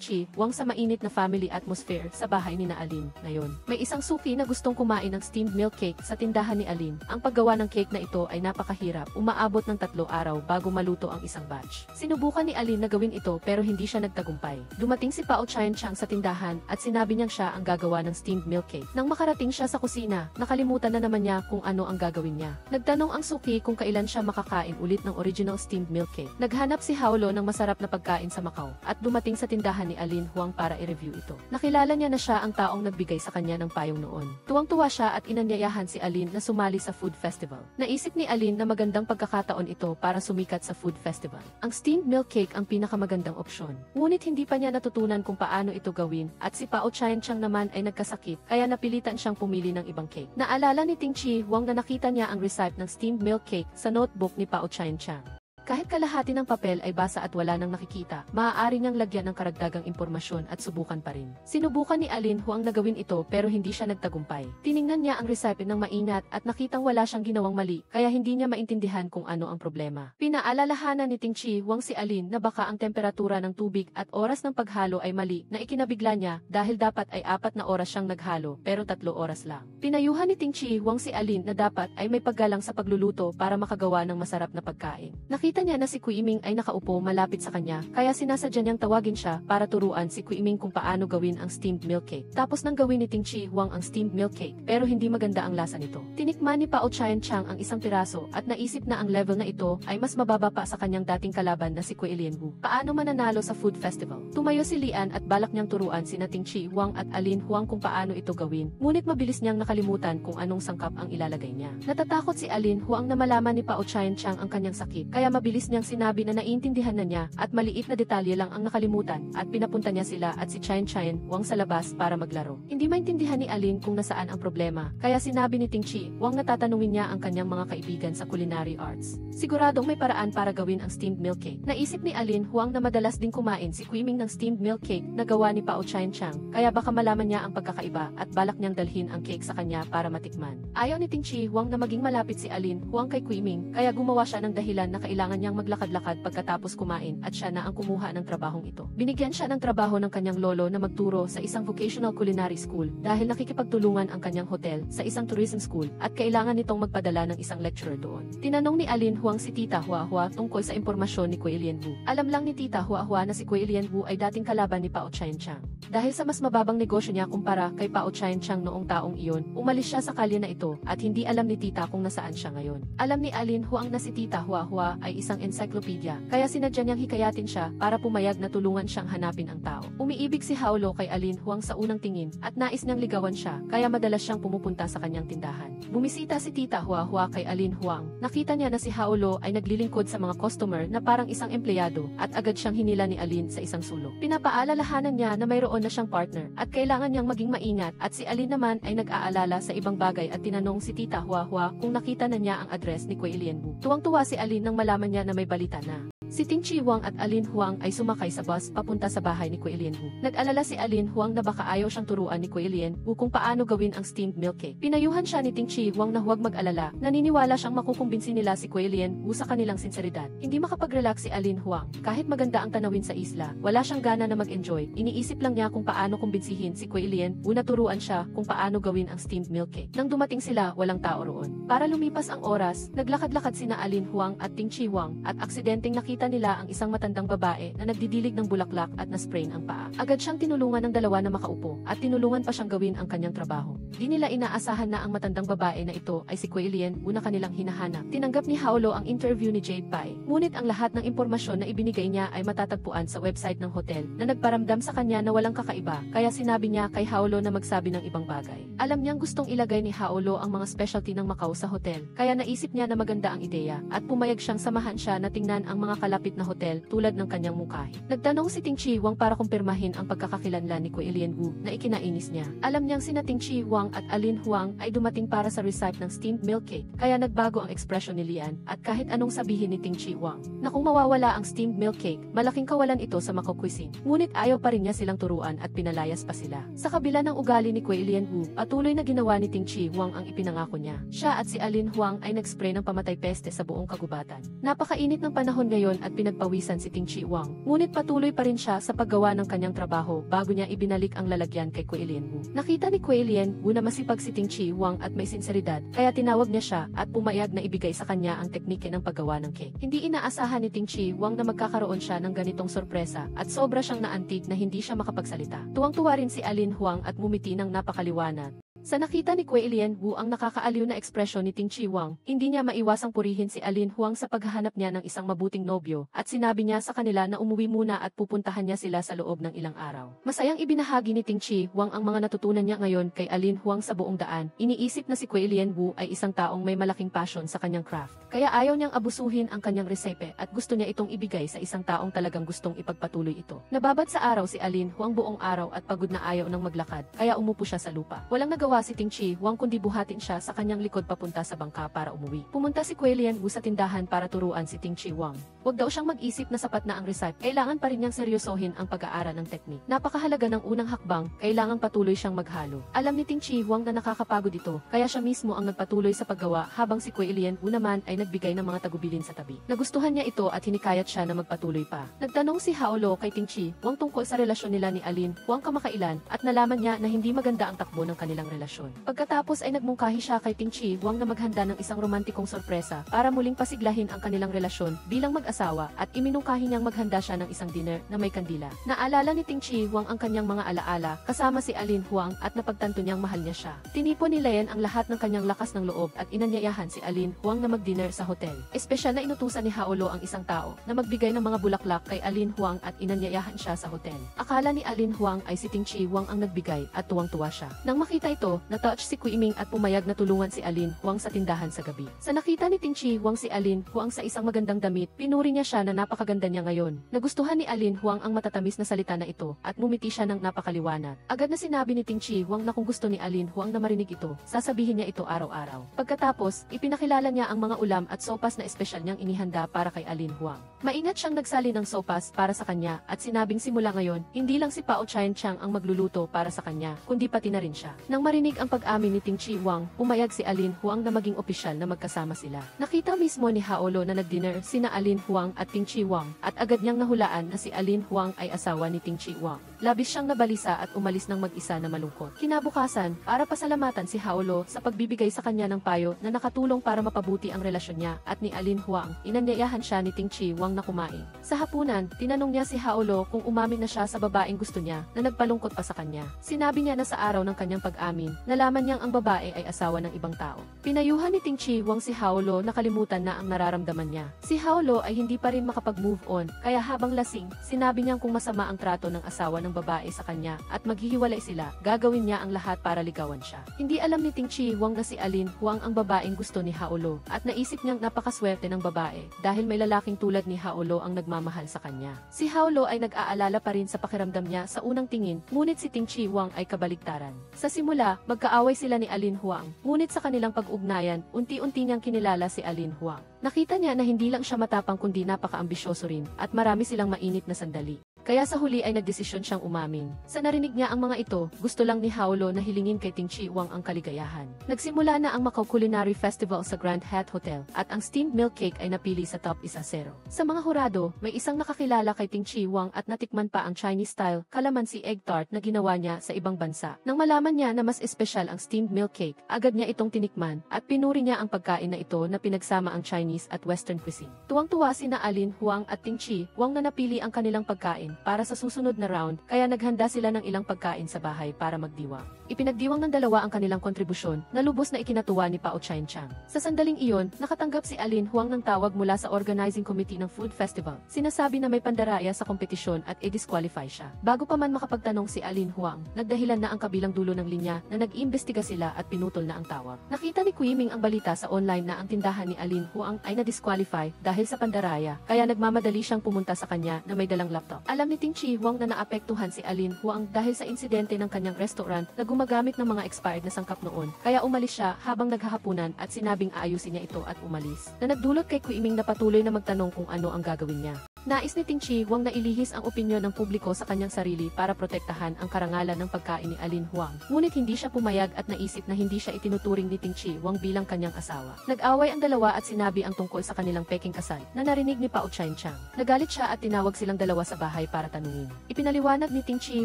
Chi Huang sa mainit na family atmosphere sa bahay ni na Alin. Ngayon, may isang suki na gustong kumain ng steamed milk cake sa tindahan ni Alin. Ang paggawa ng cake na ito ay napakahirap. Umaabot ng 3 araw bago maluto ang isang batch. Sinubukan ni Alin na gawin ito pero hindi siya nagtagumpay. Dumating si Pao Chien Chang sa tindahan at sinabi niyang siya ang gagawa ng steamed milk cake. Nang makarating siya sa kusina, nakalimutan na naman niya kung ano ang gagawin niya. Nagtanong ang suki kung kailan siya makakain ulit ng original steamed milk cake. Naghanap si Haulo ng masarap na pagkain sa Macau at dumating sa tindahan ni Alin Huang para i-review ito. Nakilala niya na siya ang taong nagbigay sa kanya ng payong noon. Tuwang-tuwa siya at inanyayahan si Alin na sumali sa food festival. Naisip ni Alin na magandang pagkakataon ito para sumikat sa food festival. Ang steamed milk cake ang pinakamagandang opsyon. Ngunit hindi pa niya natutunan kung paano ito gawin at si Pao Chien Chang naman ay nagkasakit kaya napilitan siyang pumili ng ibang cake. Naalala ni Ting Chi Huang na nakita niya ang recipe ng steamed milk cake sa notebook ni Pao Chien Chang. Kahit kalahati ng papel ay basa at wala nang nakikita, maaari niyang lagyan ng karagdagang impormasyon at subukan pa rin. Sinubukan ni Alin Huang na gawin ito pero hindi siya nagtagumpay. Tiningnan niya ang recipe ng mainat at nakitang wala siyang ginawang mali, kaya hindi niya maintindihan kung ano ang problema. Pinaalalahanan ni Ting Chi Huang si Alin na baka ang temperatura ng tubig at oras ng paghalo ay mali na ikinabigla niya dahil dapat ay 4 na oras siyang naghalo pero 3 oras lang. Pinayuhan ni Ting Chi Huang si Alin na dapat ay may paggalang sa pagluluto para makagawa ng masarap na pagkain. Nakita niya na si Kuiming ay nakaupo malapit sa kanya, kaya sinasadya niyang tawagin siya para turuan si Kuiming kung paano gawin ang steamed milk cake. Tapos nang gawin ni Ting Chi Huang ang steamed milk cake, pero hindi maganda ang lasa nito. Tinikman ni Pao Chien Chang ang isang piraso at naisip na ang level na ito ay mas mababa pa sa kanyang dating kalaban na si Kuei Lianwu. Paano mananalo sa food festival? Tumayo si Lian at balak niyang turuan sina Ting Chi Huang at Alin Huang kung paano ito gawin, ngunit mabilis niyang nakalimutan kung anong sangkap ang ilalagay niya. Natatakot si Alin Huang na malaman ni Pao Chien Chang ang kanyang sakit, kaya mabilis niyang sinabi na naiintindihan na niya at maliit na detalye lang ang nakalimutan at pinapunta niya sila at si Chien Huang sa labas para maglaro. Hindi maintindihan ni Alin kung nasaan ang problema, kaya sinabi ni Ting Chi Huang na tatanungin niya ang kanyang mga kaibigan sa culinary arts. Siguradong may paraan para gawin ang steamed milk cake. Naisip ni Alin Huang na madalas din kumain si Kuiming ng steamed milk cake na gawa ni Pao Chien Chang, kaya baka malaman niya ang pagkakaiba at balak niyang dalhin ang cake sa kanya para matikman. Ayaw ni Ting Chi Huang na maging malapit si Alin Huang kay Kuiming, kaya gumawa siya ng dahilan na kailangan niyang maglakad-lakad pagkatapos kumain at siya na ang kumuha ng trabahong ito. Binigyan siya ng trabaho ng kanyang lolo na magturo sa isang vocational culinary school dahil nakikipagtulungan ang kanyang hotel sa isang tourism school at kailangan nitong magpadala ng isang lecturer doon. Tinanong ni Alin Huang si Tita Hua Hua tungkol sa impormasyon ni Kuei Lianwu. Alam lang ni Tita Hua Hua na si Kuei Lianwu ay dating kalaban ni Pao Chien Chang. Dahil sa mas mababang negosyo niya kumpara kay Pao Chien Chang noong taong iyon, umalis siya sa kalye na ito at hindi alam ni Tita kung nasaan siya ngayon. Alam ni Alin Huang na si Tita Hua Hua ay isang encyclopedia, kaya sinadya niyang hikayatin siya para pumayag na tulungan siyang hanapin ang tao. Umiibig si Haulo kay Alin Huang sa unang tingin at nais niyang ligawan siya, kaya madalas siyang pumupunta sa kanyang tindahan. Bumisita si Tita Hua Hua kay Alin Huang. Nakita niya na si Haulo ay naglilingkod sa mga customer na parang isang empleyado at agad siyang hinila ni Alin sa isang sulok. Pinapaalalahanan niya na mayroon na siyang partner at kailangan niyang maging maingat, at si Alin naman ay nag-aalala sa ibang bagay at tinanong si Tita Hua Hua kung nakita na niya ang address ni Kuya Lianwu. Tuwang-tuwa si Alin nang malaman niya na may balita na. Si Ting Chi Huang at Alin Huang ay sumakay sa bus papunta sa bahay ni Kuya Lianwu. Nag-alala si Alin Huang na baka ayaw siyang turuan ni Kuya Lianwu kung paano gawin ang steamed milk cake. Pinayuhan siya ni Ting Chi Huang na huwag mag-alala, naniniwala siyang makukumbinsi nila si Kuya Lianwu sa kanilang sinseridad. Hindi makapag-relax si Alin Huang. Kahit maganda ang tanawin sa isla, wala siyang gana na mag-enjoy. Iniisip lang niya kung paano kumbinsihin si Kuya Lianwu na turuan siya kung paano gawin ang steamed milk cake. Nang dumating sila, walang tao roon. Para lumipas ang oras, naglakad-lakad sina Alin Huang at Ting Chi Huang at aksidenteng nakita nila ang isang matandang babae na nagdidilig ng bulaklak at na-sprain ang paa. Agad siyang tinulungan ng dalawa na makaupo at tinulungan pa siyang gawin ang kanyang trabaho. Di nila inaasahan na ang matandang babae na ito ay si Kuya Lianwu na kanilang hinahanap. Tinanggap ni Haulo ang interview ni Jade Pai, ngunit ang lahat ng impormasyon na ibinigay niya ay matatagpuan sa website ng hotel na nagparamdam sa kanya na walang kakaiba, kaya sinabi niya kay Haulo na magsabi ng ibang bagay. Alam niyang gustong ilagay ni Haulo ang mga specialty ng Macau sa hotel, kaya naisip niya na maganda ang ideya at pumayag siyang samahan siya na tingnan ang mga kalapit na hotel tulad ng kanyang mungkahi. Nagtanong si Ting Chi Huang para kumpirmahin ang pagkakakilanlan ni Kuya Lianwu na ikinainis niya. Alam niyang sina Ting Chi Huang at Alin Huang ay dumating para sa recipe ng steamed milk cake, kaya nagbago ang ekspresyon ni Lian at kahit anong sabihin ni Ting Chi Huang na kung mawawala ang steamed milk cake, malaking kawalan ito sa Macau cuisine. Ngunit ayaw pa rin niya silang turuan at pinalayas pa sila. Sa kabila ng ugali ni Kuya Lianwu, patuloy na ginawa ni Ting Chi Huang ang ipinangako niya. Siya at si Alin Huang ay nag-spray ng pamatay peste sa buong kagubatan. Napakainit ng panahon ngayon at pinagpawisan si Ting Chi Huang, ngunit patuloy pa rin siya sa paggawa ng kanyang trabaho bago niya ibinalik ang lalagyan kay Kuya Lianwu. Nakita ni Kuya Lianwu na masipag si Ting Chi Huang at may sinseridad, kaya tinawag niya siya at pumayag na ibigay sa kanya ang teknike ng paggawa ng cake. Hindi inaasahan ni Ting Chi Huang na magkakaroon siya ng ganitong sorpresa at sobra siyang naantig na hindi siya makapagsalita. Tuwang-tuwa rin si Alin Huang at ngumiti ng napakaliwanag. Sa nakita ni Kuya Lianwu ang nakakaaliw na ekspresyon ni Ting Chi Huang, hindi niya maiwasang purihin si Alin Huang sa paghahanap niya ng isang mabuting nobyo, at sinabi niya sa kanila na umuwi muna at pupuntahan niya sila sa loob ng ilang araw. Masayang ibinahagi ni Ting Chi Huang ang mga natutunan niya ngayon kay Alin Huang sa buong daan. Iniisip na si Kuya Lianwu ay isang taong may malaking passion sa kanyang craft, kaya ayaw niyang abusuhin ang kanyang resepe at gusto niya itong ibigay sa isang taong talagang gustong ipagpatuloy ito. Nababad sa araw si Alin Huang buong araw at pagod na ayaw ng maglakad, kaya umupo siya sa lupa. Walang nagawa si Ting Chi Huang kundi buhatin siya sa kanyang likod papunta sa bangka para umuwi. Pumunta si Kuya Lianwu sa tindahan para turuan si Ting Chi Huang. Huwag daw siyang mag-isip na sapat na ang recipe, kailangan pa rin niyang seryosohin ang pag-aaral ng teknik. Napakahalaga ng unang hakbang, kailangan patuloy siyang maghalo. Alam ni Ting Chi Huang na nakakapagod ito, kaya siya mismo ang nagpatuloy sa paggawa habang si Kuya Lianwu naman ay nagbigay ng mga tagubilin sa tabi. Nagustuhan niya ito at hinikayat siya na magpatuloy pa. Nagtanong si Haulo kay Ting Chi Huang tungkol sa relasyon nila ni Alin Huang kamakailan at nalaman niya na hindi maganda ang takbo ng kanilang relasyon. Pagkatapos ay nagmungkahi siya kay Ting Chi Huang na maghanda ng isang romantikong sorpresa para muling pasiglahin ang kanilang relasyon bilang mag-asawa, at iminungkahi niyang maghanda siya ng isang dinner na may kandila. Naalala ni Ting Chi Huang ang kanyang mga alaala kasama si Alin Huang at napagtanto niyang mahal niya siya. Tinipon ni Lian ang lahat ng kanyang lakas ng loob at inanyayahan si Alin Huang na mag-dinner sa hotel. Espesyal na inutusan ni Haulo ang isang tao na magbigay ng mga bulaklak kay Alin Huang at inanyayahan siya sa hotel. Akala ni Alin Huang ay si Ting Chi Huang ang nagbigay at tuwang-tuwa siya. Nang makita ito, na-touch si Kui Ming at pumayag na tulungan si Alin Huang sa tindahan sa gabi. Sa nakita ni Ting Chi Huang si Alin Huang sa isang magandang damit, pinuri niya siya na napakaganda niya ngayon. Nagustuhan ni Alin Huang ang matatamis na salita na ito at ngumiti siya ng napakaliwanag. Agad na sinabi ni Ting Chi Huang na kung gusto ni Alin Huang na marinig ito, sasabihin niya ito araw-araw. Pagkatapos, ipinakilala niya ang mga ulam at sopas na espesyal niyang inihanda para kay Alin Huang. Maingat siyang nagsali ng sopas para sa kanya at sinabing simula ngayon, hindi lang si Pao Chien Chang ang magluluto para sa kanya, kundi pati na rin siya. Nang marinig ang pag-amin ni Ting Chi Huang, pumayag si Alin Huang na maging opisyal na magkasama sila. Nakita mismo ni Haulo na nag-dinner sina Alin Huang at Ting Chi Huang at agad niyang nahulaan na si Alin Huang ay asawa ni Ting Chi Huang. Labis siyang nabalisa at umalis ng mag-isa na malungkot. Kinabukasan, para pasalamatan si Haulo sa pagbibigay sa kanya ng payo na nakatulong para mapabuti ang relasyon niya at ni Alin Huang, inanyayahan siya ni Ting Chi Huang na kumain. Sa hapunan, tinanong niya si Haulo kung umamin na siya sa babaeng gusto niya na nagpalungkot pa sa kanya. Sinabi niya na sa araw ng kanyang pag-amin, Alin, nalaman niyang ang babae ay asawa ng ibang tao. Pinayuhan ni Ting Chi Huang si Haolo na kalimutan na ang nararamdaman niya. Si Haolo ay hindi pa rin makapag-move on, kaya habang lasing, sinabi niyang kung masama ang trato ng asawa ng babae sa kanya at maghihiwalay sila, gagawin niya ang lahat para ligawan siya. Hindi alam ni Ting Chi Huang na si Alin Huang ang babaeng gusto ni Haolo at naisip niyang napakaswerte ng babae dahil may lalaking tulad ni Haolo ang nagmamahal sa kanya. Si Haolo ay nag-aalala pa rin sa pakiramdam niya sa unang tingin, ngunit si Ting Chi Huang ay kabaligtaran. Sa simula, magkaaway sila ni Alin Huang, ngunit sa kanilang pag-ugnayan, unti-unti niyang kinilala si Alin Huang. Nakita niya na hindi lang siya matapang kundi napaka-ambisyoso rin at marami silang mainit na sandali. Kaya sa huli ay nagdesisyon siyang umamin. Sa narinig niya ang mga ito, gusto lang ni Haolo na hilingin kay Ting Chi Huang ang kaligayahan. Nagsimula na ang Macau Culinary Festival sa Grand Hyatt Hotel at ang steamed milk cake ay napili sa top 1-0. Sa mga hurado, may isang nakakilala kay Ting Chi Huang at natikman pa ang Chinese-style calamansi egg tart na ginawa niya sa ibang bansa. Nang malaman niya na mas espesyal ang steamed milk cake, agad niya itong tinikman at pinuri niya ang pagkain na ito na pinagsama ang Chinese at Western cuisine. Tuwang-tuwa sina Alin Huang at Ting Chi Huang na napili ang kanilang pagkain para sa susunod na round, kaya naghanda sila ng ilang pagkain sa bahay para magdiwang. Ipinagdiwang ng dalawa ang kanilang kontribusyon na lubos na ikinatuwa ni Pao Chien-chang. Sa sandaling iyon, nakatanggap si Alin Huang ng tawag mula sa organizing committee ng food festival. Sinasabi na may pandaraya sa kompetisyon at i-disqualify siya. Bago pa man makapagtanong si Alin Huang, nagdahilan na ang kabilang dulo ng linya na nag-iimbestiga sila at pinutol na ang tawag. Nakita ni Kui Ming ang balita sa online na ang tindahan ni Alin Huang ay na-disqualify dahil sa pandaraya, kaya nagmamadali siyang pumunta sa kanya na may dalang laptop. Alam ni Ting Chi Huang na naapektuhan si Alin Huang dahil sa insidente ng kanyang restaurant na gumagamit ng mga expired na sangkap noon, kaya umalis siya habang naghahapunan at sinabing aayusin niya ito at umalis, na nagdulot kay Kui Ming na patuloy na magtanong kung ano ang gagawin niya. Nais ni Ting Chi Huang na ilihis ang opinyon ng publiko sa kanyang sarili para protektahan ang karangalan ng pagkain ni Alin Huang. Ngunit hindi siya pumayag at naisip na hindi siya itinuturing ni Ting Chi Huang bilang kanyang asawa. Nag-away ang dalawa at sinabi ang tungkol sa kanilang peking kasal na narinig ni Pao Chien-chang. Nagalit siya at tinawag silang dalawa sa bahay para tanungin. Ipinaliwanag ni Ting Chi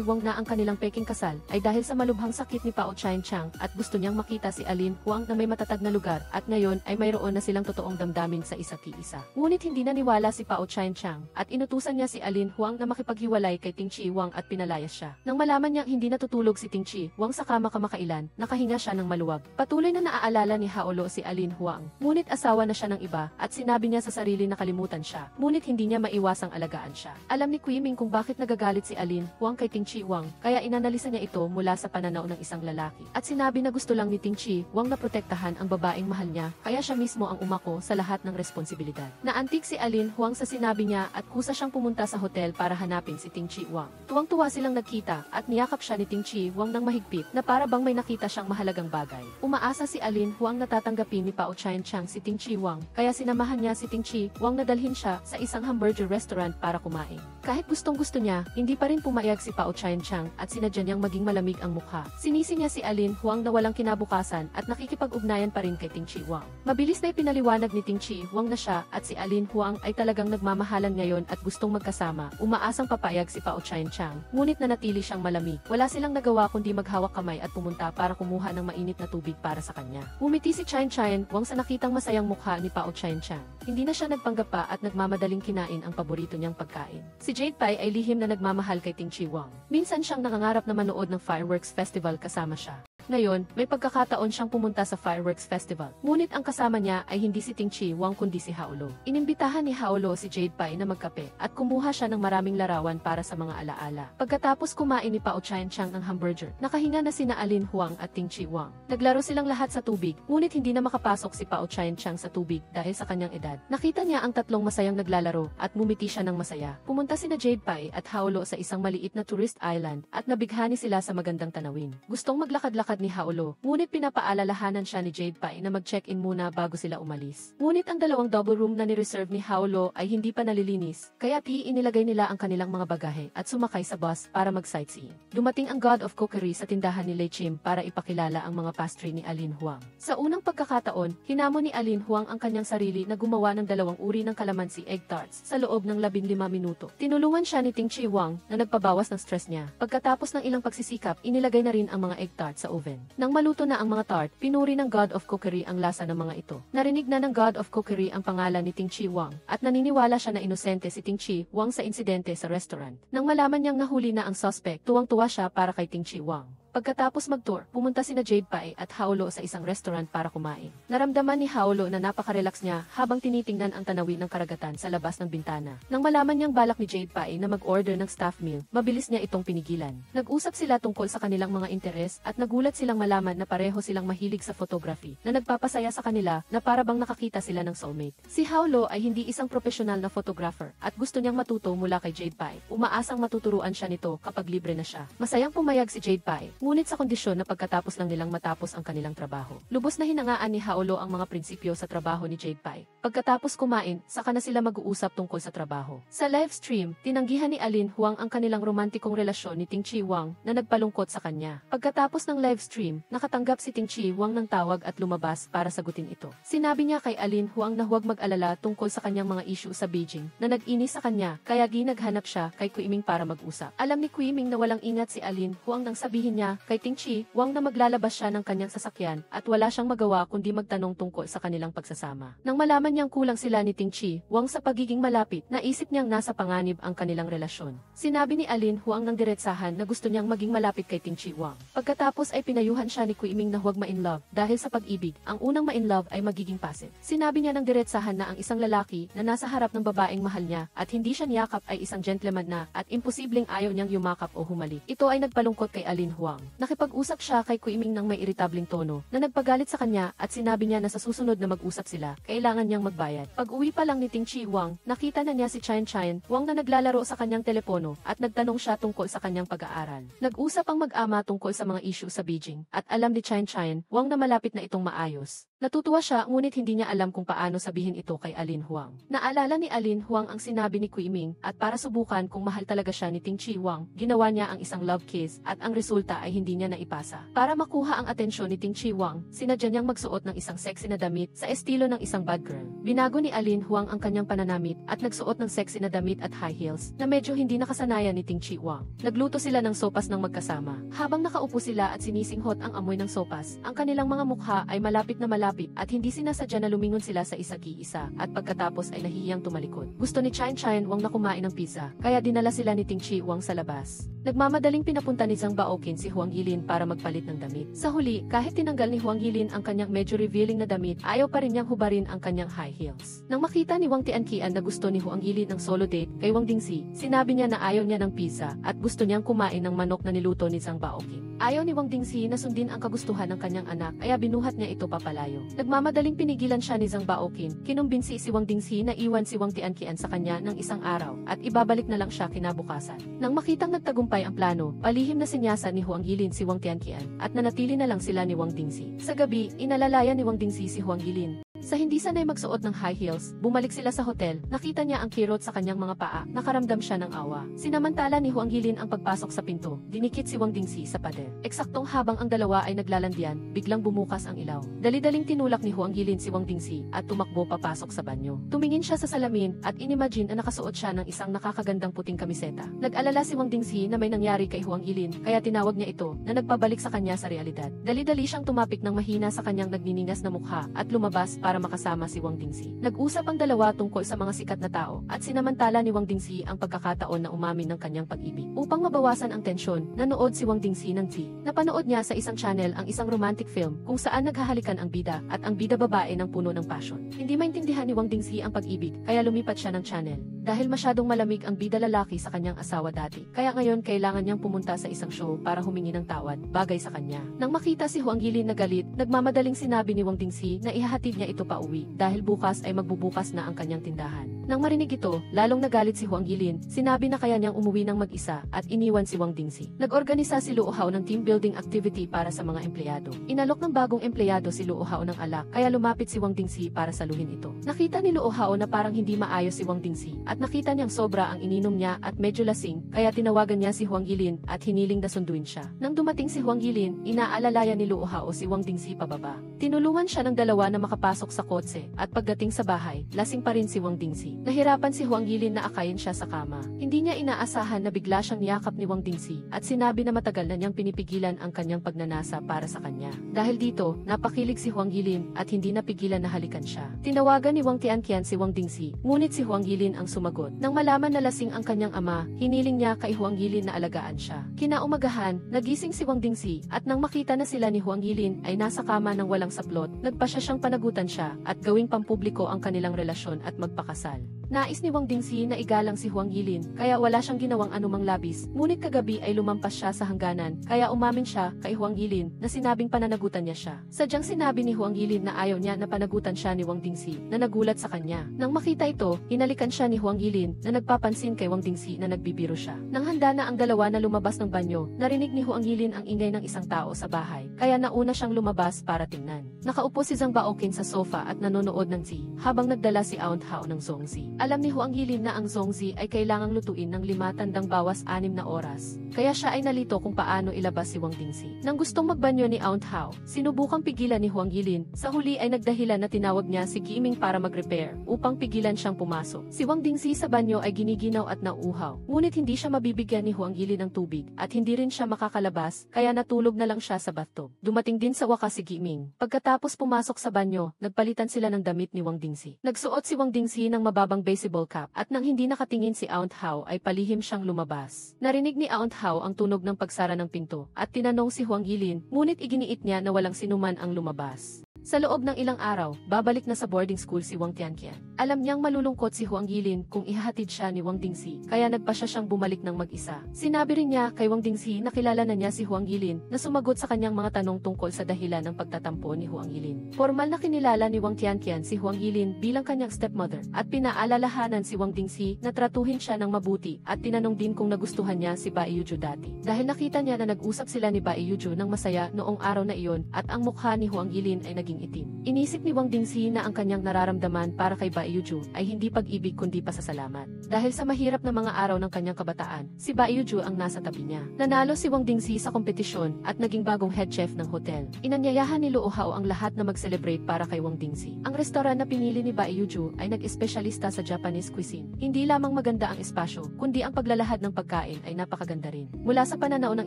Huang na ang kanilang peking kasal ay dahil sa malubhang sakit ni Pao Chien-chang at gusto niyang makita si Alin Huang na may matatag na lugar at ngayon ay mayroon na silang totoong damdamin sa isa't isa. Ngunit hindi naniwala si Pao Chien-chang at inutusan niya si Alin Huang na makipaghiwalay kay Ting Chi Huang at pinalayas siya. Nang malaman niyang hindi natutulog si Ting Chi Huang sa kama kamakailan, nakahinga siya ng maluwag. Patuloy na naaalala ni Haolo si Alin Huang. Ngunit asawa na siya ng iba at sinabi niya sa sarili na kalimutan siya. Ngunit hindi niya maiwasang alagaan siya. Alam ni Kui Ming kung bakit nagagalit si Alin Huang kay Ting Chi Huang, kaya inanalisa niya ito mula sa pananaw ng isang lalaki. At sinabi na gusto lang ni Ting Chi Huang na protektahan ang babaeng mahal niya, kaya siya mismo ang umako sa lahat ng responsibilidad. Naantig si Alin Huang sa sinabi niya at kusa siyang pumunta sa hotel para hanapin si Ting Chi Huang. Tuwang-tuwa silang nagkita at niyakap siya ni Ting Chi Huang ng mahigpit na para bang may nakita siyang mahalagang bagay. Umaasa si Alin Huang na tatanggapin ni Pao Chien-chang si Ting Chi Huang, kaya sinamahan niya si Ting Chi Huang na dalhin siya sa isang hamburger restaurant para kumain. Kahit gustong-gusto niya, hindi pa rin pumayag si Pao Chien-chang at sinadya niyang maging malamig ang mukha. Sinisi niya si Alin Huang na walang kinabukasan at nakikipag-ugnayan pa rin kay Ting Chi Huang. Mabilis na ipinaliwanag ni Ting Chi Huang na siya at si Alin Huang ay talagang nagmamahalan ngayon at gustong magkasama. Umaasang papayag si Pao Chien-chang, ngunit nanatili siyang malamig. Wala silang nagawa kundi maghawak kamay at pumunta para kumuha ng mainit na tubig para sa kanya. Umiti si Chien-chang Huang sa nakitang masayang mukha ni Pao Chien-chang. Hindi na siya nagpanggap pa at nagmamadaling kinain ang paborito niyang pagkain. Si Jade Pai ay lihim na nagmamahal kay Ting Chi Huang. Minsan siyang nangangarap na manood ng fireworks festival kasama siya. Ngayon, may pagkakataon siyang pumunta sa fireworks festival. Ngunit ang kasama niya ay hindi si Ting Chi Huang kundi si Haolo. Inimbitahan ni Haolo si Jade Pai na magkape at kumuha siya ng maraming larawan para sa mga alaala. Pagkatapos kumain ni Pao Chien-chang ang hamburger, nakahinga na sina Alin Huang at Ting Chi Huang. Naglaro silang lahat sa tubig, ngunit hindi na makapasok si Pao Chien-chang sa tubig dahil sa kanyang edad. Nakita niya ang tatlong masayang naglalaro at mumiti siya ng masaya. Pumunta sina Jade Pai at Haolo sa isang maliit na tourist island at nabighani sila sa magandang tanawin. Gustong maglakad-lakad ni Haolo, ngunit pinapaalalahanan siya ni Jade Pai na mag-check-in muna bago sila umalis. Ngunit ang dalawang double room na ni-reserve ni Haolo ay hindi pa nalilinis, kaya inilagay nila ang kanilang mga bagahe at sumakay sa bus para mag-sightseeing. Dumating ang God of Cookery sa tindahan ni Lei Chim para ipakilala ang mga pastry ni Alin Huang. Sa unang pagkakataon, hinamon ni Alin Huang ang kanyang sarili na gumawa ng dalawang uri ng calamansi egg tarts sa loob ng 15 minuto. Tinulungan siya ni Ting Chi Huang na nagpabawas ng stress niya. Pagkatapos ng ilang pagsisikap, inilagay na rin ang mga egg tarts sa oven. Nang maluto na ang mga tart, pinuri ng God of Cookery ang lasa ng mga ito. Narinig na ng God of Cookery ang pangalan ni Ting Chi Huang at naniniwala siya na inosente si Ting Chi Huang sa insidente sa restaurant. Nang malaman niyang nahuli na ang suspect, tuwang-tuwa siya para kay Ting Chi Huang. Pagkatapos mag-tour, pumunta sina Jade Pai at Haolo sa isang restaurant para kumain. Naramdaman ni Haolo na napaka-relax niya habang tinitingnan ang tanawin ng karagatan sa labas ng bintana. Nang malaman niyang balak ni Jade Pai na mag-order ng staff meal, mabilis niya itong pinigilan. Nag-usap sila tungkol sa kanilang mga interes at nagulat silang malaman na pareho silang mahilig sa photography na nagpapasaya sa kanila na para bang nakakita sila ng soulmate. Si Haolo ay hindi isang profesional na photographer at gusto niyang matuto mula kay Jade Pai. Umaasang matuturuan siya nito kapag libre na siya. Masayang pumayag si Jade Pai, ngunit sa kondisyon na pagkatapos lang nilang matapos ang kanilang trabaho. Lubos na hinangaan ni Haolo ang mga prinsipyo sa trabaho ni Jade Pai. Pagkatapos kumain, saka na sila mag-uusap tungkol sa trabaho. Sa live stream, tinanggihan ni Alin Huang ang kanilang romantikong relasyon ni Ting Chi Huang na nagpalungkot sa kanya. Pagkatapos ng live stream, nakatanggap si Ting Chi Huang ng tawag at lumabas para sagutin ito. Sinabi niya kay Alin Huang na huwag mag-alala tungkol sa kanyang mga issue sa Beijing na nag-inis sa kanya, kaya ginaghanap siya kay Kuiming para mag-usap. Alam ni Kuiming na walang ingat si Alin Huang nang sabihin niya kay Ting Chi Huang na maglalabas siya ng kanyang sasakyan at wala siyang magawa kundi magtanong tungkol sa kanilang pagsasama. Nang malaman niyang kulang sila ni Ting Chi Huang sa pagiging malapit, naisip niyang nasa panganib ang kanilang relasyon. Sinabi ni Alin Huang ng diretsahan na gusto niyang maging malapit kay Ting Chi Huang. Pagkatapos ay pinayuhan siya ni Kuiming na huwag ma-in-love dahil sa pag-ibig, ang unang ma-in-love ay magiging passive. Sinabi niya ng diretsahan na ang isang lalaki na nasa harap ng babaeng mahal niya at hindi siya niyakap ay isang gentleman na at imposibleng ayaw niyang yumakap o humalik. Ito ay nagpalungkot kay Alin Huang. Nakipag-usap siya kay Kuiming ng may iritableng tono na nagpagalit sa kanya at sinabi niya na sa susunod na mag-usap sila, kailangan niyang magbayad. Pag-uwi pa lang ni Ting Chi Huang, nakita na niya si Chen Huang na naglalaro sa kanyang telepono at nagtanong siya tungkol sa kanyang pag-aaral. Nag-usap ang mag-ama tungkol sa mga issue sa Beijing at alam ni Chen Huang na malapit na itong maayos. Natutuwa siya ngunit hindi niya alam kung paano sabihin ito kay Alin Huang. Naalala ni Alin Huang ang sinabi ni Kuiming at para subukan kung mahal talaga siya ni Ting Chi Huang, ginawa niya ang isang love kiss at ang resulta ay hindi niya naipasa. Para makuha ang atensyon ni Ting Chi Huang, sinadya niyang magsuot ng isang sexy na damit sa estilo ng isang bad girl. Binago ni Alin Huang ang kanyang pananamit at nagsuot ng sexy na damit at high heels na medyo hindi nakasanayan ni Ting Chi Huang. Nagluto sila ng sopas ng magkasama. Habang nakaupo sila at sinisinghot ang amoy ng sopas, ang kanilang mga mukha ay malapit na malapit at hindi sinasadya na lumingon sila sa isa't-isa at pagkatapos ay nahihiyang tumalikod. Gusto ni Chen Huang na kumain ng pizza, kaya dinala sila ni Ting Chi Huang sa labas. Nagmamadaling pinapunta ni Zhang Baoqin si Huang Yilin para magpalit ng damit. Sa huli, kahit tinanggal ni Huang Yilin ang kanyang medyo revealing na damit, ayaw pa rin niyang hubarin ang kanyang high heels. Nang makita ni Wang Tianqian na gusto ni Huang Yilin ng solo date kay Wang Dingxi, sinabi niya na ayaw niya ng pizza at gusto niyang kumain ng manok na niluto ni Zhang Baoqin. Ayaw ni Wang Dingxi na sundin ang kagustuhan ng kanyang anak kaya binuhat niya ito papalayo. Nagmamadaling pinigilan siya ni Zhang Baoqin, kinumbinsi si Wang Dingxi na iwan si Wang Tianqian sa kanya ng isang araw at ibabalik na lang siya kinabukasan. Nang makitang nagtagumpay ang plano, palihim na sinyasan ni Huang Yilin si Wang Tianqian at nanatili na lang sila ni Wang Dingxi. Sa gabi, inalalayan ni Wang Dingxi si Huang Yilin. Sa hindi sanay magsuot ng high heels, bumalik sila sa hotel, nakita niya ang kirot sa kanyang mga paa, nakaramdam siya ng awa. Sinamantala ni Huang Yilin ang pagpasok sa pinto, dinikit si Wang Dingxi sa pader. Eksaktong habang ang dalawa ay naglalandian, biglang bumukas ang ilaw. Dali-daling tinulak ni Huang Yilin si Wang Dingxi at tumakbo papasok sa banyo. Tumingin siya sa salamin at inimagine na nakasuot siya ng isang nakakagandang puting kamiseta. Nag-alala si Wang Dingxi na may nangyari kay Huang Yilin, kaya tinawag niya ito na nagpabalik sa kanya sa realidad. Dali-dali siyang tumapik ng mahina sa kanyang nagniningas na mukha at lumabas para makasama si Wang Dingxi. Nag-usap ang dalawa tungkol sa mga sikat na tao at sinamantala ni Wang Dingxi ang pagkakataon na umamin ng kanyang pag-ibig. Upang mabawasan ang tensyon, nanood si Wang Dingxi ng T. Napanood niya sa isang channel ang isang romantic film kung saan naghahalikan ang bida at ang bida babae ng puno ng passion. Hindi maintindihan ni Wang Dingxi ang pag-ibig kaya lumipat siya ng channel. Dahil masyadong malamig ang bida lalaki sa kanyang asawa dati, kaya ngayon kailangan niyang pumunta sa isang show para humingi ng tawad, bagay sa kanya. Nang makita si Huang Yilin na galit, nagmamadaling sinabi ni Wang Dingxi na ihahatid niya ito pa uwi, dahil bukas ay magbubukas na ang kanyang tindahan. Nang marinig ito, lalong nagalit si Huang Yilin, sinabi na kaya niyang umuwi ng mag-isa at iniwan si Wang Dingxi. Nag-organisa si Luo Hao ng team building activity para sa mga empleyado. Inalok ng bagong empleyado si Luo Hao ng alak, kaya lumapit si Wang Dingxi para saluhin ito. Nakita ni Luo Hao na parang hindi maayos si Wang Dingxi at nakita niyang sobra ang ininom niya at medyo lasing, kaya tinawagan niya si Huang Yilin at hiniling na sunduin siya. Nang dumating si Huang Yilin, inaalalayan ni Luo Hao si Wang Dingxi pababa. Tinulungan siya ng dalawa na makapasok sa kotse, at pagdating sa bahay, lasing pa rin si Wang Dingxi. Nahirapan si Huang Yilin na akayin siya sa kama. Hindi niya inaasahan na bigla siyang niyakap ni Wang Dingxi, at sinabi na matagal na niyang pinipigilan ang kanyang pagnanasa para sa kanya. Dahil dito, napakilig si Huang Yilin at hindi napigilan na halikan siya. Tinawagan ni Wang Tianqian si Wang Dingxi, ngunit si Huang Yilin ang sumagot. Nang malaman na lasing ang kanyang ama, hiniling niya kay Huang Yilin na alagaan siya. Kinaumagahan, nagising si Wang Dingxi, at nang makita na sila ni Huang Yilin ay nasa kama ng walang saplot, nagpasya siyang panagutan siya at gawing pampubliko ang kanilang relasyon at magpakasal. Nais ni Wang Dingxi na igalang si Huang Yilin, kaya wala siyang ginawang anumang labis, ngunit kagabi ay lumampas siya sa hangganan, kaya umamin siya kay Huang Yilin na sinabing pananagutan niya siya. Sadyang sinabi ni Huang Yilin na ayaw niya na panagutan siya ni Wang Dingxi, na nagulat sa kanya. Nang makita ito, hinalikan siya ni Huang Yilin na nagpapansin kay Wang Dingxi na nagbibiro siya. Nang handa na ang dalawa na lumabas ng banyo, narinig ni Huang Yilin ang ingay ng isang tao sa bahay, kaya nauna siyang lumabas para tingnan. Nakaupo si Zhang Baoqin sa sofa at nanonood ng tea, habang nagdala si Aunt Hao ng Zongzi. Alam ni Huang Yilin na ang Zongzi ay kailangang lutuin ng 5 tandang bawas 6 na oras, kaya siya ay nalito kung paano ilabas si Wang Dingxi. Nang gustong magbanyo ni Aunt Hao, sinubukang pigilan ni Huang Yilin, sa huli ay nagdahilan na tinawag niya si Giming para mag-repair, upang pigilan siyang pumasok. Si Wang Dingxi sa banyo ay giniginaw at nauuhaw, ngunit hindi siya mabibigyan ni Huang Yilin ng tubig, at hindi rin siya makakalabas, kaya natulog na lang siya sa bathtub. Dumating din sa wakas si Giming. Pagkatapos pumasok sa banyo, nagpalitan sila ng damit ni Wang Dingxi. Nagsuot si Wang Dingxi ng mababang baseball cap, at nang hindi nakatingin si Aunt Hao ay palihim siyang lumabas. Narinig ni Aunt Hao ang tunog ng pagsara ng pinto, at tinanong si Huang Yilin, ngunit iginiit niya na walang sinuman ang lumabas. Sa loob ng ilang araw, babalik na sa boarding school si Wang Tianqian. Alam niyang malulungkot si Huang Yilin kung ihahatid siya ni Wang Dingxi, kaya nagpasya siyang bumalik ng mag-isa. Sinabi rin niya kay Wang Dingxi na kilala na niya si Huang Yilin, na sumagot sa kanyang mga tanong tungkol sa dahilan ng pagtatampo ni Huang Yilin. Formal na kinilala ni Wang Tianqian si Huang Yilin bilang kanyang stepmother, at pinaalalahanan si Wang Dingxi na tratuhin siya ng mabuti, at tinanong din kung nagustuhan niya si Bai Yuju dati. Dahil nakita niya na nag-usap sila ni Bai Yuju ng masaya noong araw na iyon, at ang mukha ni Huang Yilin ay naging itim. Inisip ni Wang Dingxi na ang kanyang nararamdaman para kay Bai Yuju ay hindi pag-ibig kundi pasasalamat. Dahil sa mahirap na mga araw ng kanyang kabataan, si Bai Yuju ang nasa tabi niya. Nanalo si Wang Dingxi sa kompetisyon at naging bagong head chef ng hotel. Inanyayahan ni Luo Hao ang lahat na mag-celebrate para kay Wang Dingxi. Ang restoran na pinili ni Bai Yuju ay nag-espesyalista sa Japanese cuisine. Hindi lamang maganda ang espasyo, kundi ang paglalahad ng pagkain ay napakaganda rin. Mula sa pananaw ng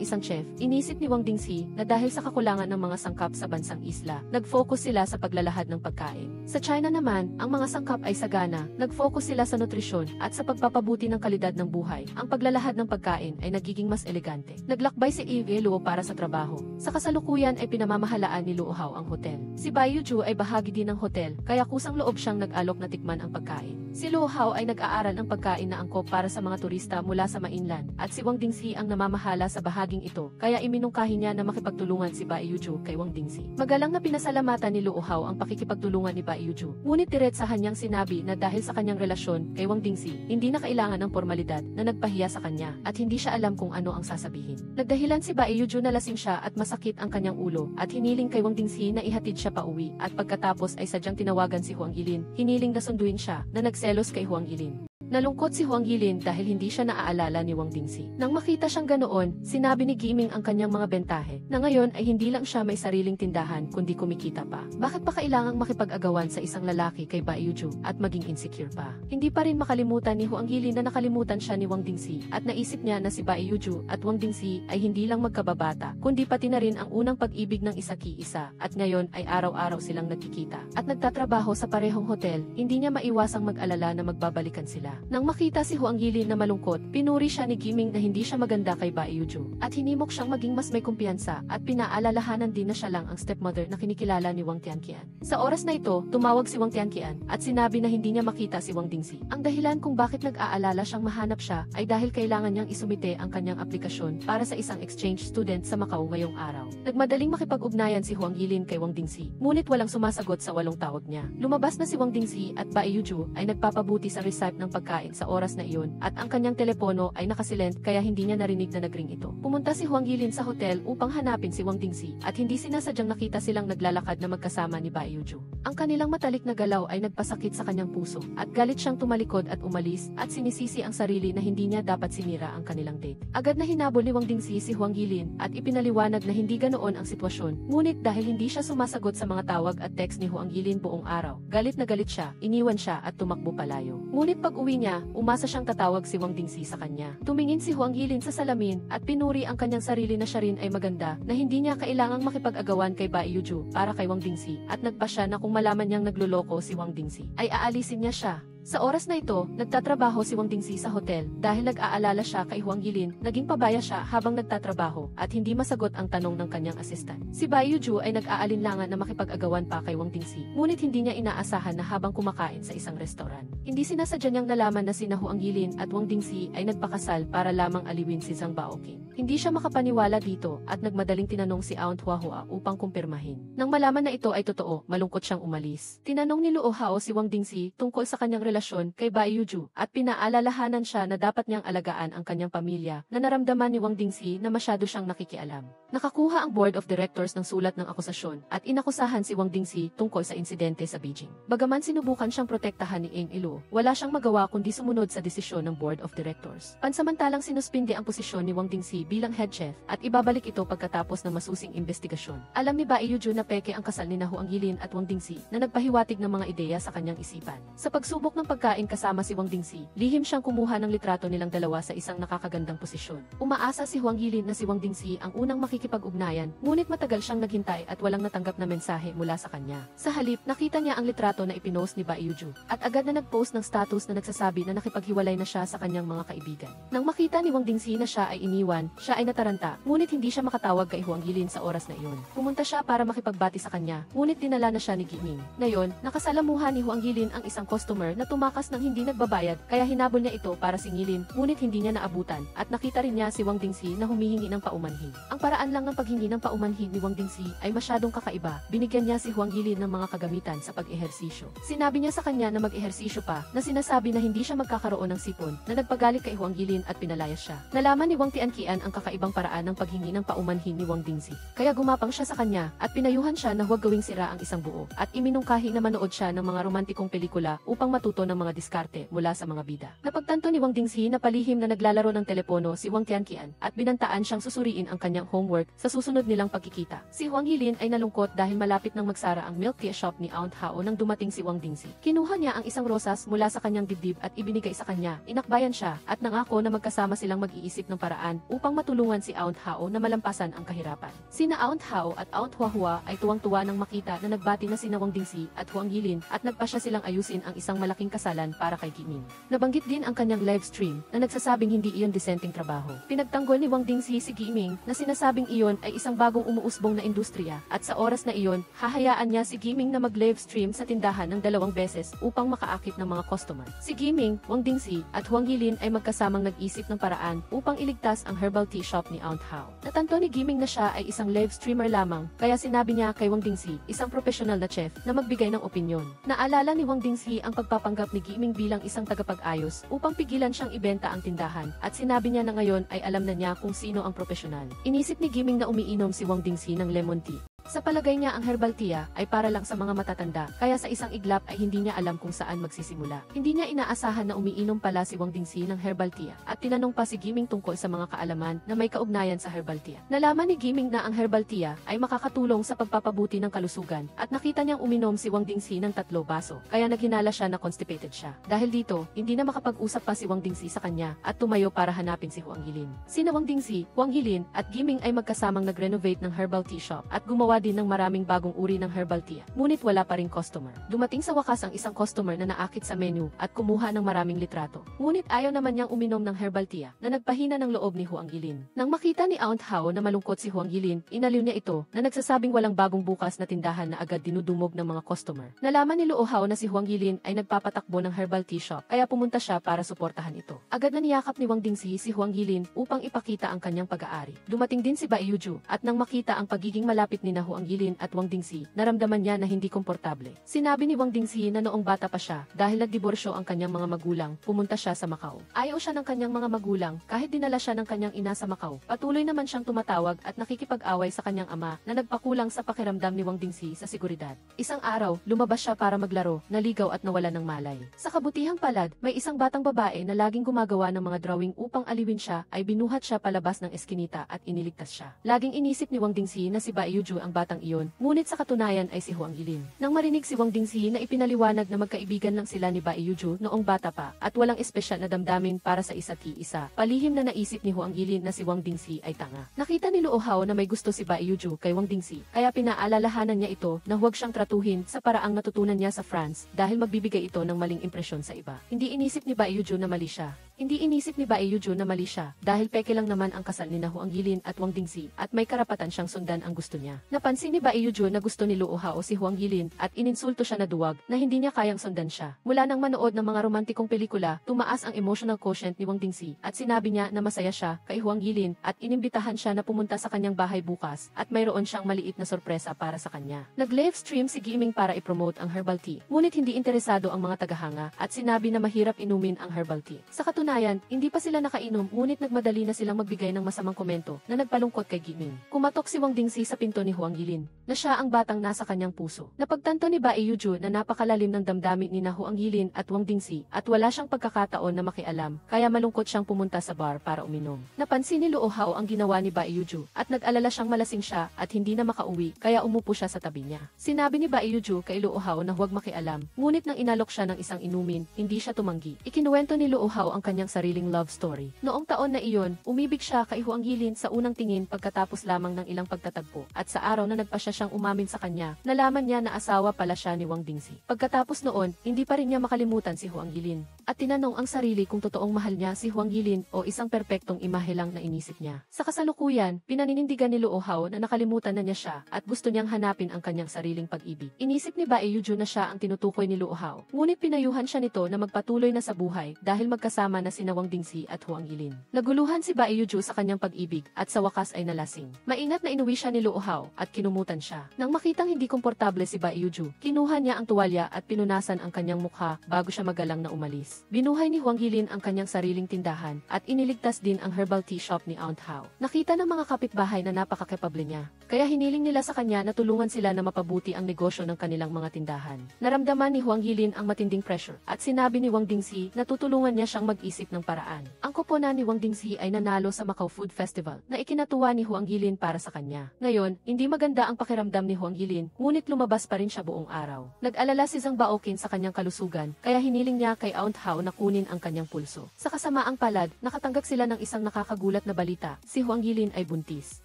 isang chef, inisip ni Wang Dingxi na dahil sa kakulangan ng mga sangkap sa bansang isla, nag-focus sila sa paglalahad ng pagkain. Sa China naman, ang mga sangkap ay sagana, nag-focus sila sa nutrisyon at sa pagpapabuti ng kalidad ng buhay. Ang paglalahad ng pagkain ay nagiging mas elegante. Naglakbay si Eve Luo para sa trabaho. Sa kasalukuyan ay pinamamahalaan ni Luo Hao ang hotel. Si Bai Yuju ay bahagi din ng hotel, kaya kusang loob siyang nag-alok na tikman ang pagkain. Si Luo Hao ay nag-aaral ng pagkain na angkop para sa mga turista mula sa mainland, at si Wang Dingxi ang namamahala sa bahaging ito, kaya iminungkahi niya na makipagtulungan si Bai Yuju kay Wang Dingxi. Magalang na pinasalamatan ni Luo Hao ang pakikipagtulungan ni Bai Yuju, ngunit diretsahan niyang sinabi na dahil sa kanyang relasyon kay Wang Dingxi, hindi na kailangan ng formalidad na nagpahiya sa kanya, at hindi siya alam kung ano ang sasabihin. Nagdahilan si Bai Yuju na lasing siya at masakit ang kanyang ulo, at hiniling kay Wang Dingxi na ihatid siya pauwi, at pagkatapos ay sadyang tinawagan si Huang Yilin, hiniling na sunduin siya, na nagselos kay Huang Yilin. Nalungkot si Huang Yilin dahil hindi siya naaalala ni Wang Dingxi. Nang makita siyang ganoon, sinabi ni Giming ang kanyang mga bentahe, na ngayon ay hindi lang siya may sariling tindahan kundi kumikita pa. Bakit pa kailangang makipag-agawan sa isang lalaki kay Bai Yuju at maging insecure pa? Hindi pa rin makalimutan ni Huang Yilin na nakalimutan siya ni Wang Dingxi, at naisip niya na si Bai Yuju at Wang Dingxi ay hindi lang magkababata, kundi pati na rin ang unang pag-ibig ng isa-ki-isa, at ngayon ay araw-araw silang nagkikita at nagtatrabaho sa parehong hotel. Hindi niya maiwasang mag-alala na magbabalikan sila. Nang makita si Huang Yilin na malungkot, pinuri siya ni Giming na hindi siya maganda kay Bai Yuju, at hinimok siyang maging mas may kumpiyansa, at pinaalalahanan din na siya lang ang stepmother na kinikilala ni Wang Tianqian. Sa oras na ito, tumawag si Wang Tianqian at sinabi na hindi niya makita si Wang Dingxi. Ang dahilan kung bakit nag-aalala siyang mahanap siya ay dahil kailangan niyang isumite ang kanyang aplikasyon para sa isang exchange student sa Macau ngayong araw. Nagmadaling makipag-ugnayan si Huang Yilin kay Wang Dingxi, ngunit walang sumasagot sa 8 tawag niya. Lumabas na si Wang Dingxi at Bai Yuju ay nagpapabuti sa recipe ng pagkain pagkain sa oras na iyon at ang kanyang telepono ay nakasilent kaya hindi niya narinig na nagring ito. Pumunta si Huang Yilin sa hotel upang hanapin si Wang Dingxi at hindi sinasadyang nakita silang naglalakad na magkasama ni Bai Yuju. Ang kanilang matalik na galaw ay nagpasakit sa kanyang puso at galit siyang tumalikod at umalis at sinisisi ang sarili na hindi niya dapat sinira ang kanilang date. Agad na hinabol ni Wang Dingxi si Huang Yilin at ipinaliwanag na hindi ganoon ang sitwasyon. Ngunit dahil hindi siya sumasagot sa mga tawag at text ni Huang Yilin buong araw, galit na galit siya, iniwan siya at tumakbo palayo. Ngunit pag uwi niya, umasa siyang tatawag si Wang Dingxi sa kanya. Tumingin si Huang Yilin sa salamin at pinuri ang kanyang sarili na siya rin ay maganda, na hindi niya kailangang makipag-agawan kay Bai Yuju para kay Wang Dingxi at nagpa siya na kung malaman niyang nagluloko si Wang Dingxi, ay aalisin niya siya. Sa oras na ito, nagtatrabaho si Wang Dingxi sa hotel dahil nag-aalala siya kay Huang Yilin, naging pabaya siya habang nagtatrabaho at hindi masagot ang tanong ng kanyang assistant. Si Bai Yuju ay nag-aalinlangan na makipag-agawan pa kay Wang Dingxi, ngunit hindi niya inaasahan na habang kumakain sa isang restoran, hindi sinasadya niyang nalaman na sina Huang Yilin at Wang Dingxi ay nagpakasal para lamang aliwin si Zhang Baoqing. Hindi siya makapaniwala dito at nagmadaling tinanong si Aunt Huahua upang kumpirmahin. Nang malaman na ito ay totoo, malungkot siyang umalis. Tinanong ni Luo Hao si Wang Dingxi tungkol sa kanyang relasyon kay Bai Yuju at pinaalalahanan siya na dapat niyang alagaan ang kanyang pamilya na naramdaman ni Wang Dingxi na masyado siyang nakikialam. Nakakuha ang board of directors ng sulat ng akusasyon at inakusahan si Wang Dingxi tungkol sa insidente sa Beijing. Bagaman sinubukan siyang protektahan ni Eng Ilu, wala siyang magawa kundi sumunod sa desisyon ng board of directors. Pansamantalang sinuspindi ang posisyon ni Wang Dingxi bilang head chef at ibabalik ito pagkatapos ng masusing investigasyon. Alam ni Bai Yuju na peke ang kasal ni Huang Yilin at Wang Dingxi na nagpahiwatig ng mga ideya sa kanyang isipan. Sa pagsubok ng pagkain kasama si Wang Dingxi, lihim siyang kumuha ng litrato nilang dalawa sa isang nakakagandang posisyon. Umaasa si Huang Yilin na si Wang Dingxi ang unang makikipag-ugnayan, ngunit matagal siyang naghintay at walang natanggap na mensahe mula sa kanya. Sa halip, nakita niya ang litrato na ipinost ni Bai Yuju at agad na nag-post ng status na nagsasabi na nakipaghiwalay na siya sa kanyang mga kaibigan. Nang makita ni Wang Dingxi na siya ay iniwan, siya ay nataranta, ngunit hindi siya makatawag kay Huang Yilin sa oras na iyon. Pumunta siya para makipagbati sa kanya, ngunit dinala na siya ni Giming. Ngayon, nakasalamuhan ni Huang Yilin ang isang customer na tumakas ng hindi nagbabayad, kaya hinabol niya ito para singilin, ngunit hindi niya naabutan, at nakita rin niya si Wang Dingxi na humihingi ng paumanhin. Ang paraan lang ng paghingi ng paumanhin ni Wang Dingxi ay masyadong kakaiba. Binigyan niya si Huang Yilin ng mga kagamitan sa pag-ehersisyo. Sinabi niya sa kanya na mag-ehersisyo pa, na sinasabi na hindi siya magkakaroon ng sipon, na nagpagalit kay Huang Yilin at pinalayas siya. Nalaman ni Wang Tianqian ang kakaibang paraan ng paghingi ng paumanhin ni Wang Dingxi, kaya gumapang siya sa kanya at pinayuhan siya na huwag gawing sira ang isang buo, at iminungkahi na manood siya ng mga romantikong pelikula upang matuto ng mga diskarte mula sa mga bida. Napagtanto ni Wang Dingxi na palihim na naglalaro ng telepono si Wang Tianqian at binantaan siyang susuriin ang kanyang homework sa susunod nilang pagkikita. Si Huang Yilin ay nalungkot dahil malapit nang magsara ang milk tea shop ni Aunt Hao nang dumating si Wang Dingxi. Kinuha niya ang isang rosas mula sa kanyang dibdib at ibinigay sa kanya. Inakbayan siya at nangako na magkasama silang mag-iisip ng paraan upang matulungan si Aunt Hao na malampasan ang kahirapan. Sina Aunt Hao at Aunt Huahua ay tuwang-tuwa nang makita na nagbati na sina Wang Dingxi at Huang Yilin at nagpasya silang ayusin ang isang malaking kasalan para kay Giming. Nabanggit din ang kanyang live stream na nagsasabing hindi iyon disenteng trabaho. Pinagtanggol ni Wang Dingxi si Giming na sinasabing iyon ay isang bagong umuusbong na industriya at sa oras na iyon, hahayaan niya si Giming na mag-live stream sa tindahan ng 2 beses upang makaakit ng mga customer. Si Giming, Wang Dingxi at Huang Yilin ay magkasamang nag-isip ng paraan upang iligtas ang herbal tea shop ni Aunt Hao. Natanto ni Giming na siya ay isang live streamer lamang, kaya sinabi niya kay Wang Dingxi, isang professional na chef, na magbigay ng opinyon. Naalala ni Wang Dingxi ang pagpapanggap ni Giming bilang isang tagapag-ayos upang pigilan siyang ibenta ang tindahan, at sinabi niya na ngayon ay alam na niya kung sino ang profesional. Inisip ni Giming na umiinom si Wang Dingxi ng lemon tea. Sa palagay niya ang herbal tea ay para lang sa mga matatanda, kaya sa isang iglap ay hindi niya alam kung saan magsisimula. Hindi niya inaasahan na umiinom pala si Wang Dingxi ng herbal tea, at tinanong pa si Giming tungkol sa mga kaalaman na may kaugnayan sa herbal tea. Nalaman ni Giming na ang herbal tea ay makakatulong sa pagpapabuti ng kalusugan, at nakita niyang uminom si Wang Dingxi ng 3 baso, kaya naghinala siya na constipated siya. Dahil dito, hindi na makapag-usap pa si Wang Dingxi sa kanya at tumayo para hanapin si Huang Yilin. Sina Wang Dingxi, Huang Yilin at Giming ay magkasamang nag-renovate ng herbal tea shop at gumawa din ng maraming bagong uri ng herbal tea, ngunit wala pa ring customer. Dumating sa wakas ang isang customer na naakit sa menu at kumuha ng maraming litrato. Ngunit ayaw naman niyang uminom ng herbal tea na nagpahina ng loob ni Huang Yilin. Nang makita ni Aunt Hao na malungkot si Huang Yilin, inaliw niya ito na nagsasabing walang bagong bukas na tindahan na agad dinudumog ng mga customer. Nalaman ni Luo Hao na si Huang Yilin ay nagpapatakbo ng herbal tea shop, kaya pumunta siya para suportahan ito. Agad na niyakap ni Wang Dingxi si Huang Yilin upang ipakita ang kanyang pag-aari. Dumating din si Bai Yuju at nang makita ang pagiging malapit ni Huang Yilin at Wang Dingxi, naramdaman niya na hindi komportable. Sinabi ni Wang Dingxi na noong bata pa siya, dahil nagdiborsyo ang kanyang mga magulang, pumunta siya sa Macau. Ayaw siya ng kanyang mga magulang, kahit dinala siya ng kanyang ina sa Macau. Patuloy naman siyang tumatawag at nakikipag-away sa kanyang ama na nagpakulang sa pakiramdam ni Wang Dingxi sa seguridad. Isang araw, lumabas siya para maglaro, naligaw at nawala ng malay. Sa kabutihang palad, may isang batang babae na laging gumagawa ng mga drawing upang aliwin siya, ay binuhat siya palabas ng eskinita at iniligtas siya. Laging inisip ni Wang Dingxi na si Bai Yuju ang batang iyon, ngunit sa katunayan ay si Huang Yilin. Nang marinig si Wang Dingxi na ipinaliwanag na magkaibigan lang sila ni Bai Yuju noong bata pa at walang espesyal na damdamin para sa isa't isa, palihim na naisip ni Huang Yilin na si Wang Dingxi ay tanga. Nakita ni Luo Hao na may gusto si Bai Yuju kay Wang Dingxi, kaya pinaalalahanan niya ito na huwag siyang tratuhin sa paraang natutunan niya sa France dahil magbibigay ito ng maling impresyon sa iba. Hindi inisip ni Bai Yuju na mali siya. Hindi inisip ni Bai Yuju na mali siya dahil peke lang naman ang kasal ni Huang Yilin at Wang Dingxi at may karapatan siyang sundan ang gusto niya. Napansin ni Bai Yuju na gusto ni Luo Hao si Huang Yilin at ininsulto siya na duwag na hindi niya kayang sundan siya. Mula nang manood ng mga romantikong pelikula, tumaas ang emotional quotient ni Wang Dingxi at sinabi niya na masaya siya kay Huang Yilin at inimbitahan siya na pumunta sa kanyang bahay bukas at mayroon siyang maliit na sorpresa para sa kanya. Nag-live stream si Giming para i-promote ang herbal tea, ngunit hindi interesado ang mga tagahanga at sinabi na mahirap inumin ang herbal tea. Sa katunayan, hindi pa sila nakainom ngunit nagmadali na silang magbigay ng masamang komento na nagpalungkot kay Giming. Kumatok si Wang Dingxi sa pinto ni Huang Yilin na siya ang batang nasa kanyang puso. Napagtanto ni Bai Yuju na napakalalim ng damdamin ni Huang Yilin at Wang Dingxi at wala siyang pagkakataon na makialam, kaya malungkot siyang pumunta sa bar para uminom. Napansin ni Luo Hao ang ginawa ni Bai Yuju at nag-alala siyang malasing siya at hindi na makauwi, kaya umupo siya sa tabi niya. Sinabi ni Bai Yuju kay Luo Hao na huwag makialam, ngunit nang inalok siya ng isang inumin, hindi siya tumanggi. Ikinuwento ni Luo Hao ang kanyang sariling love story. Noong taon na iyon, umibig siya kay Huang Yilin sa unang tingin pagkatapos lamang ng ilang pagtatagpo, at sa araw na nagpasya siyang umamin sa kanya, nalaman niya na asawa pala siya ni Wang Dingxi. Pagkatapos noon, hindi pa rin niya makalimutan si Huang Yilin at tinanong ang sarili kung totoong mahal niya si Huang Yilin o isang perpektong imahe lang na inisip niya. Sa kasalukuyan, pinaninindigan ni Luo Hao na nakalimutan na niya siya at gusto niyang hanapin ang kanyang sariling pag-ibig. Inisip ni Bai Yuju na siya ang tinutukoy ni Luo Hao, ngunit pinayuhan siya nito na magpatuloy na sa buhay dahil magkasama na sina Wang Dingxi at Huang Yilin. Naguluhan si Bai Yuju sa kanyang pag-ibig at sa wakas ay nalasing. Maingat na inuwi siya ni Luo Hao at kinumutan siya. Nang makitang hindi komportable si Bai Yuju, kinuha niya ang tuwalya at pinunasan ang kanyang mukha bago siya magalang na umalis. Binuhay ni Huang Yilin ang kanyang sariling tindahan at iniligtas din ang herbal tea shop ni Aunt Hao. Nakita ng mga kapitbahay na napakakapable niya, kaya hiniling nila sa kanya na tulungan sila na mapabuti ang negosyo ng kanilang mga tindahan. Naramdaman ni Huang Yilin ang matinding pressure at sinabi ni Wang Dingxi na tutulungan niya siyang mag-isip ng paraan. Ang koponan ni Wang Dingxi ay nanalo sa Macau Food Festival na ikinatuwa ni Huang Yilin para sa kanya. Ngayon, hindi maganda ang pakiramdam ni Huang Yilin, ngunit lumabas pa rin siya buong araw. Nag-alala si Zhang Baoqin sa kanyang kalusugan, kaya hiniling niya kay Aunt Hao na kunin ang kanyang pulso. Sa kasamaang palad, nakatanggap sila ng isang nakakagulat na balita, si Huang Yilin ay buntis.